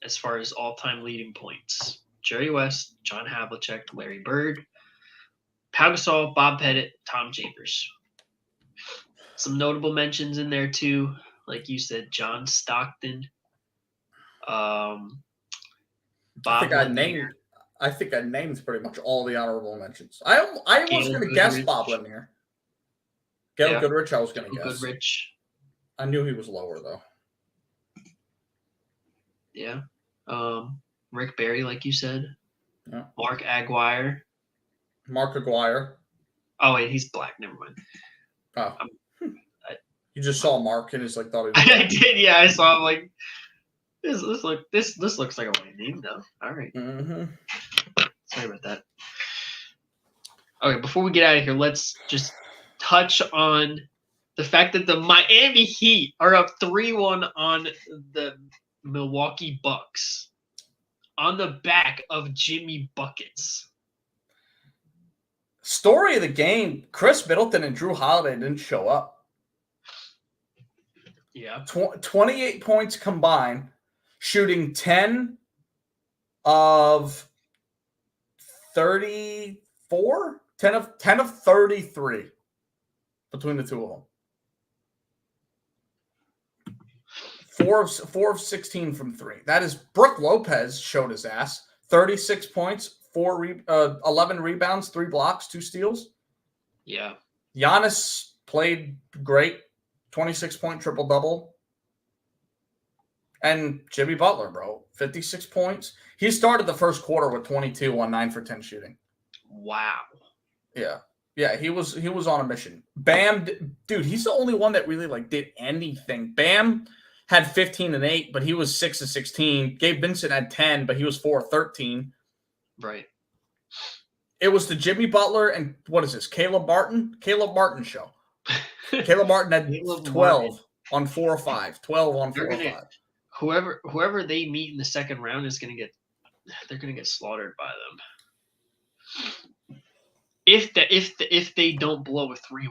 [SPEAKER 1] as far as all-time leading points: Jerry West, John Havlicek, Larry Bird, Pau Gasol, Bob Pettit, Tom Chambers. Some notable mentions in there too, like you said, John Stockton. Bob Lanier.
[SPEAKER 2] I think I named pretty much all the honorable mentions. I was going to guess Bob Lanier. Gail Goodrich, I was going to guess.
[SPEAKER 1] Goodrich.
[SPEAKER 2] I knew he was lower, though.
[SPEAKER 1] Yeah. Rick Barry, like you said.
[SPEAKER 2] Yeah.
[SPEAKER 1] Mark Aguirre. Oh, wait, he's black. Never mind.
[SPEAKER 2] Oh. You just saw Mark and thought he was
[SPEAKER 1] I did, yeah. I saw him like, this looks like a white name, though. All right.
[SPEAKER 2] Mm-hmm.
[SPEAKER 1] Sorry about that. Okay, before we get out of here, let's just touch on the fact that the Miami Heat are up 3-1 on the Milwaukee Bucks on the back of Jimmy Buckets.
[SPEAKER 2] Story of the game, Chris Middleton and Drew Holiday didn't show up.
[SPEAKER 1] Yeah.
[SPEAKER 2] 28 points combined, shooting 10 of 34? 10 of 33 between the two of them. 4 of 16 from 3. That is Brook Lopez showed his ass. 36 points, 11 rebounds, 3 blocks, 2 steals.
[SPEAKER 1] Yeah.
[SPEAKER 2] Giannis played great. 26-point triple-double. And Jimmy Butler, bro, 56 points. He started the first quarter with 22 on 9 for 10 shooting.
[SPEAKER 1] Wow.
[SPEAKER 2] Yeah. Yeah, he was on a mission. Bam, dude, he's the only one that really like did anything. Bam had 15 and 8, but he was 6 of 16. Gabe Vincent had 10, but he was 4 of 13.
[SPEAKER 1] Right.
[SPEAKER 2] It was the Jimmy Butler and what is this? Caleb Martin show. Caleb Martin had 12 on 4 or 5. 12 on 4 or 5.
[SPEAKER 1] Whoever they meet in the second round is they're gonna get slaughtered by them. If they don't blow a 3-1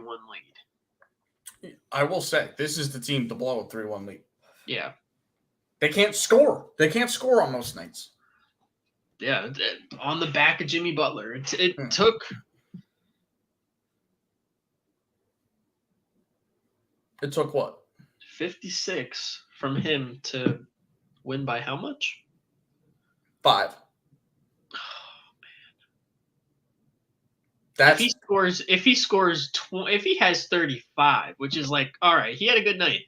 [SPEAKER 1] lead.
[SPEAKER 2] I will say this is the team to blow a 3-1 lead.
[SPEAKER 1] Yeah.
[SPEAKER 2] They can't score. They can't score on most nights.
[SPEAKER 1] Yeah, on the back of Jimmy Butler. It
[SPEAKER 2] took what?
[SPEAKER 1] 56 from him to win by how much?
[SPEAKER 2] 5.
[SPEAKER 1] If he has 35, which is like, all right, he had a good night.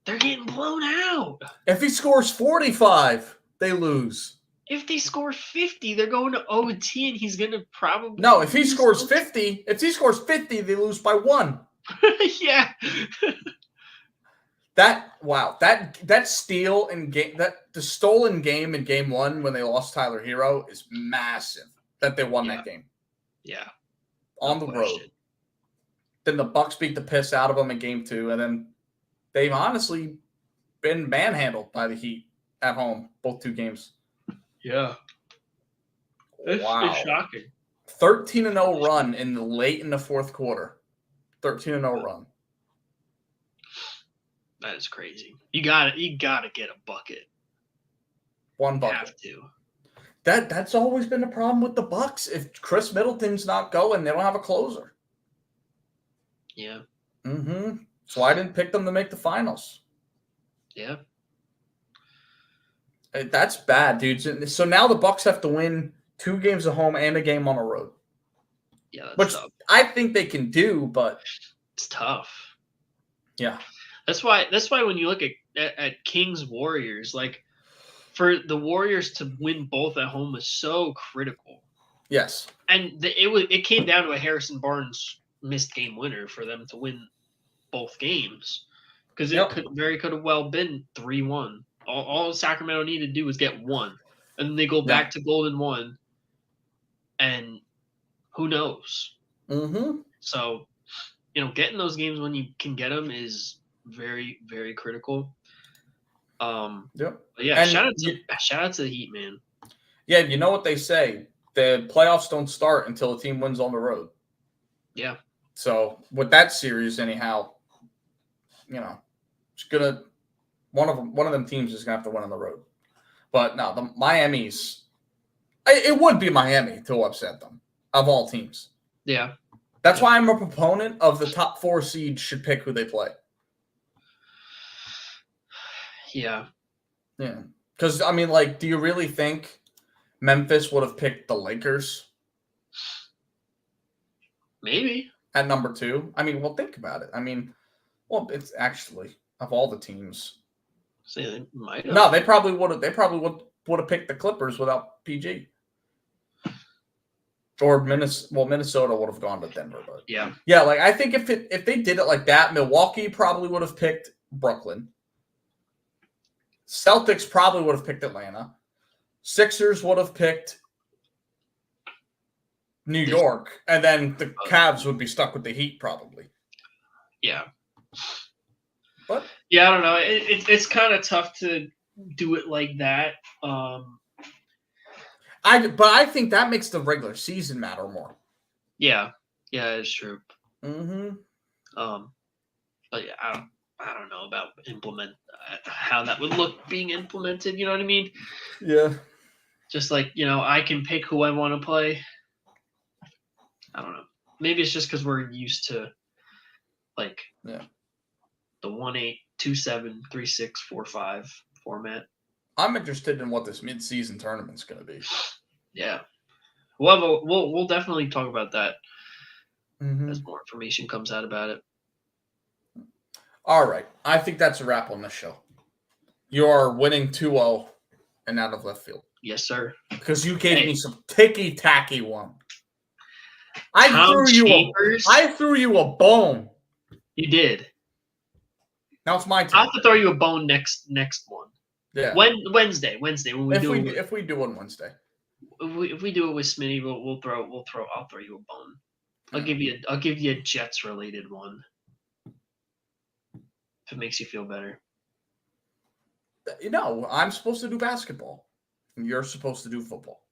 [SPEAKER 1] They're getting blown out.
[SPEAKER 2] If he scores 45, they lose.
[SPEAKER 1] If they score 50, they're going to OT, and he's gonna probably
[SPEAKER 2] no. If he scores 50, they lose by 1.
[SPEAKER 1] Yeah.
[SPEAKER 2] That steal in game, the stolen game in game 1 when they lost Tyler Hero is massive. That they won that game.
[SPEAKER 1] Yeah.
[SPEAKER 2] On the road. Then the Bucks beat the piss out of them in game 2, and then they've honestly been manhandled by the Heat at home both 2 games.
[SPEAKER 1] Yeah.
[SPEAKER 2] Wow.
[SPEAKER 1] It's shocking.
[SPEAKER 2] 13-0 run late in the fourth quarter. 13-0 run.
[SPEAKER 1] That is crazy. You gotta get a bucket.
[SPEAKER 2] 1 bucket.
[SPEAKER 1] Have to.
[SPEAKER 2] That's always been the problem with the Bucks. If Chris Middleton's not going, they don't have a closer.
[SPEAKER 1] Yeah.
[SPEAKER 2] Mm-hmm. So I didn't pick them to make the finals.
[SPEAKER 1] Yeah.
[SPEAKER 2] That's bad, dude. So now the Bucks have to win 2 games at home and a game on the road.
[SPEAKER 1] Yeah, that's
[SPEAKER 2] which
[SPEAKER 1] tough.
[SPEAKER 2] I think they can do, but
[SPEAKER 1] it's tough.
[SPEAKER 2] Yeah.
[SPEAKER 1] That's why when you look at Kings Warriors, like for the Warriors to win both at home is so critical.
[SPEAKER 2] Yes.
[SPEAKER 1] And it came down to a Harrison Barnes missed game winner for them to win both games. Because it could have well been 3-1. All Sacramento needed to do was get 1. And then they go back to Golden 1. And who knows?
[SPEAKER 2] Mm-hmm.
[SPEAKER 1] So, getting those games when you can get them is very, very critical.
[SPEAKER 2] Yep.
[SPEAKER 1] But yeah, shout out to the Heat, man.
[SPEAKER 2] Yeah, you know what they say. The playoffs don't start until a team wins on the road.
[SPEAKER 1] Yeah.
[SPEAKER 2] So with that series, anyhow, it's gonna one of them teams is gonna have to win on the road. But no, the Miami's it would be Miami to upset them of all teams.
[SPEAKER 1] Yeah.
[SPEAKER 2] That's why I'm a proponent of the top 4 seeds should pick who they play.
[SPEAKER 1] Yeah.
[SPEAKER 2] Yeah. Because do you really think Memphis would have picked the Lakers?
[SPEAKER 1] Maybe.
[SPEAKER 2] At number 2? Think about it. It's actually of all the teams.
[SPEAKER 1] So they might have.
[SPEAKER 2] No, they probably would have. They probably would have picked the Clippers without PG. Or Minnesota would have gone to Denver, but
[SPEAKER 1] yeah.
[SPEAKER 2] I think if they did it like that, Milwaukee probably would have picked Brooklyn. Celtics probably would have picked Atlanta. Sixers would have picked New York, and then the Cavs would be stuck with the Heat probably.
[SPEAKER 1] Yeah.
[SPEAKER 2] But
[SPEAKER 1] yeah, I don't know. It's kind of tough to do it like that.
[SPEAKER 2] I think that makes the regular season matter more.
[SPEAKER 1] Yeah, it's true.
[SPEAKER 2] Mm-hmm.
[SPEAKER 1] But yeah, I don't know about how that would look being implemented. You know what I mean?
[SPEAKER 2] Yeah. Just
[SPEAKER 1] like I can pick who I want to play. I don't know. Maybe it's just because we're used to the 1-8 2-7, 3-6, 4-5 format.
[SPEAKER 2] I'm interested in what this mid-season tournament's going to be.
[SPEAKER 1] Yeah, we'll definitely talk about that
[SPEAKER 2] Mm-hmm.
[SPEAKER 1] as more information comes out about it.
[SPEAKER 2] All right. I think that's a wrap on this show. You're winning 2-0 and out of left field.
[SPEAKER 1] Yes, sir.
[SPEAKER 2] Because you gave me some ticky-tacky one. I threw you a bone.
[SPEAKER 1] You did.
[SPEAKER 2] Now it's my turn.
[SPEAKER 1] I'll have to throw you a bone next one.
[SPEAKER 2] Yeah.
[SPEAKER 1] Wednesday when we
[SPEAKER 2] if we do on Wednesday.
[SPEAKER 1] If we do it with Smitty, I'll throw you a bone. I'll give you a Jets related one. If it makes you feel better.
[SPEAKER 2] You know, I'm supposed to do basketball. And you're supposed to do football.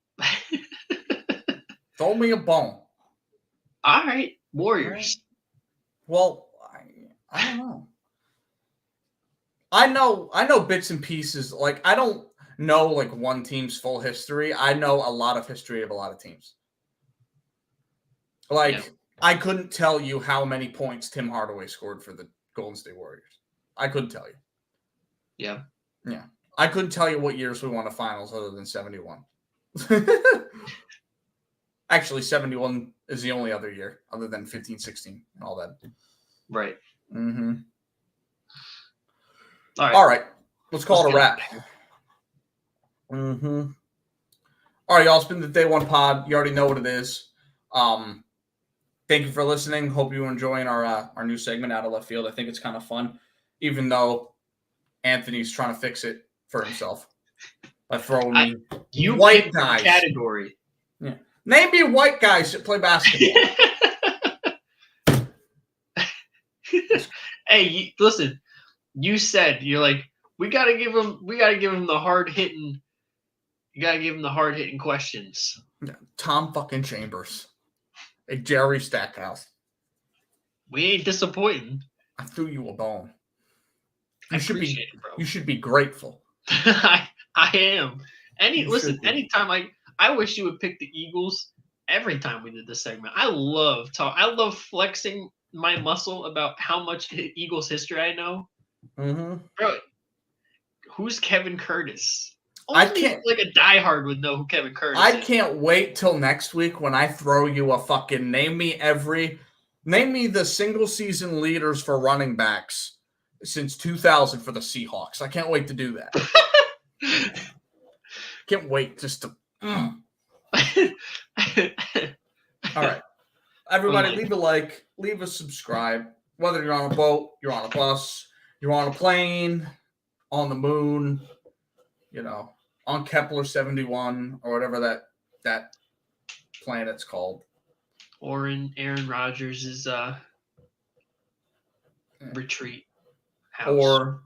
[SPEAKER 2] Throw me a bone.
[SPEAKER 1] All right. Warriors.
[SPEAKER 2] Well, I don't know. I know bits and pieces. Like, I don't know like one team's full history. I know a lot of history of a lot of teams. Like, yeah. I couldn't tell you how many points Tim Hardaway scored for the Golden State Warriors. I couldn't tell you.
[SPEAKER 1] Yeah.
[SPEAKER 2] Yeah. I couldn't tell you what years we won a finals other than 71. Actually, 71 is the only other year other than 15, 16 and all that.
[SPEAKER 1] Right.
[SPEAKER 2] Mm-hmm.
[SPEAKER 1] All right.
[SPEAKER 2] Let's call it a wrap. Mm-hmm. All right, y'all. It's been the Day One Pod. You already know what it is. Thank you for listening. Hope you're enjoying our new segment, Out of Left Field. I think it's kind of fun, even though Anthony's trying to fix it for himself by throwing me white guys.
[SPEAKER 1] Category.
[SPEAKER 2] Yeah. Name me white guys that play basketball.
[SPEAKER 1] Hey, listen. You said you're like we gotta give him the hard hitting. You gotta give him the hard hitting questions.
[SPEAKER 2] Tom fucking Chambers, Jerry Stackhouse.
[SPEAKER 1] We ain't disappointing.
[SPEAKER 2] I threw you a bone.
[SPEAKER 1] You
[SPEAKER 2] should be grateful.
[SPEAKER 1] I am. Anytime I wish you would pick the Eagles every time we did this segment. I love flexing my muscle about how much Eagles history I know.
[SPEAKER 2] Mm-hmm.
[SPEAKER 1] Bro, who's Kevin Curtis? Only like a diehard would know who Kevin Curtis is.
[SPEAKER 2] I can't wait till next week when I throw you a fucking name me the single season leaders for running backs since 2000 for the Seahawks. I can't wait to do that. Can't wait just to. All right. Everybody, leave a like, leave a subscribe. Whether you're on a boat, you're on a bus, you're on a plane, on the moon, on Kepler 71 or whatever that planet's called.
[SPEAKER 1] Or in Aaron Rodgers' retreat house.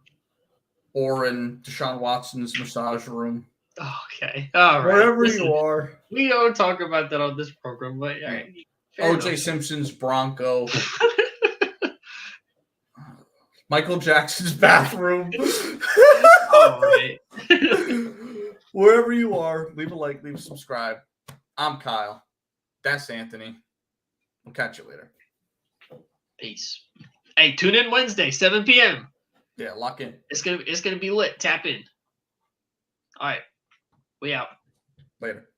[SPEAKER 2] Or in Deshaun Watson's massage room.
[SPEAKER 1] Okay. All right.
[SPEAKER 2] Wherever you are.
[SPEAKER 1] We don't talk about that on this program, but all right.
[SPEAKER 2] O.J. Simpson's Bronco. Michael Jackson's bathroom.
[SPEAKER 1] All right.
[SPEAKER 2] Wherever you are, leave a like, leave a subscribe. I'm Kyle. That's Anthony. We'll catch you later.
[SPEAKER 1] Peace. Hey, tune in Wednesday, 7 p.m.
[SPEAKER 2] Yeah, lock in.
[SPEAKER 1] It's gonna be lit. Tap in. All right. We out.
[SPEAKER 2] Later.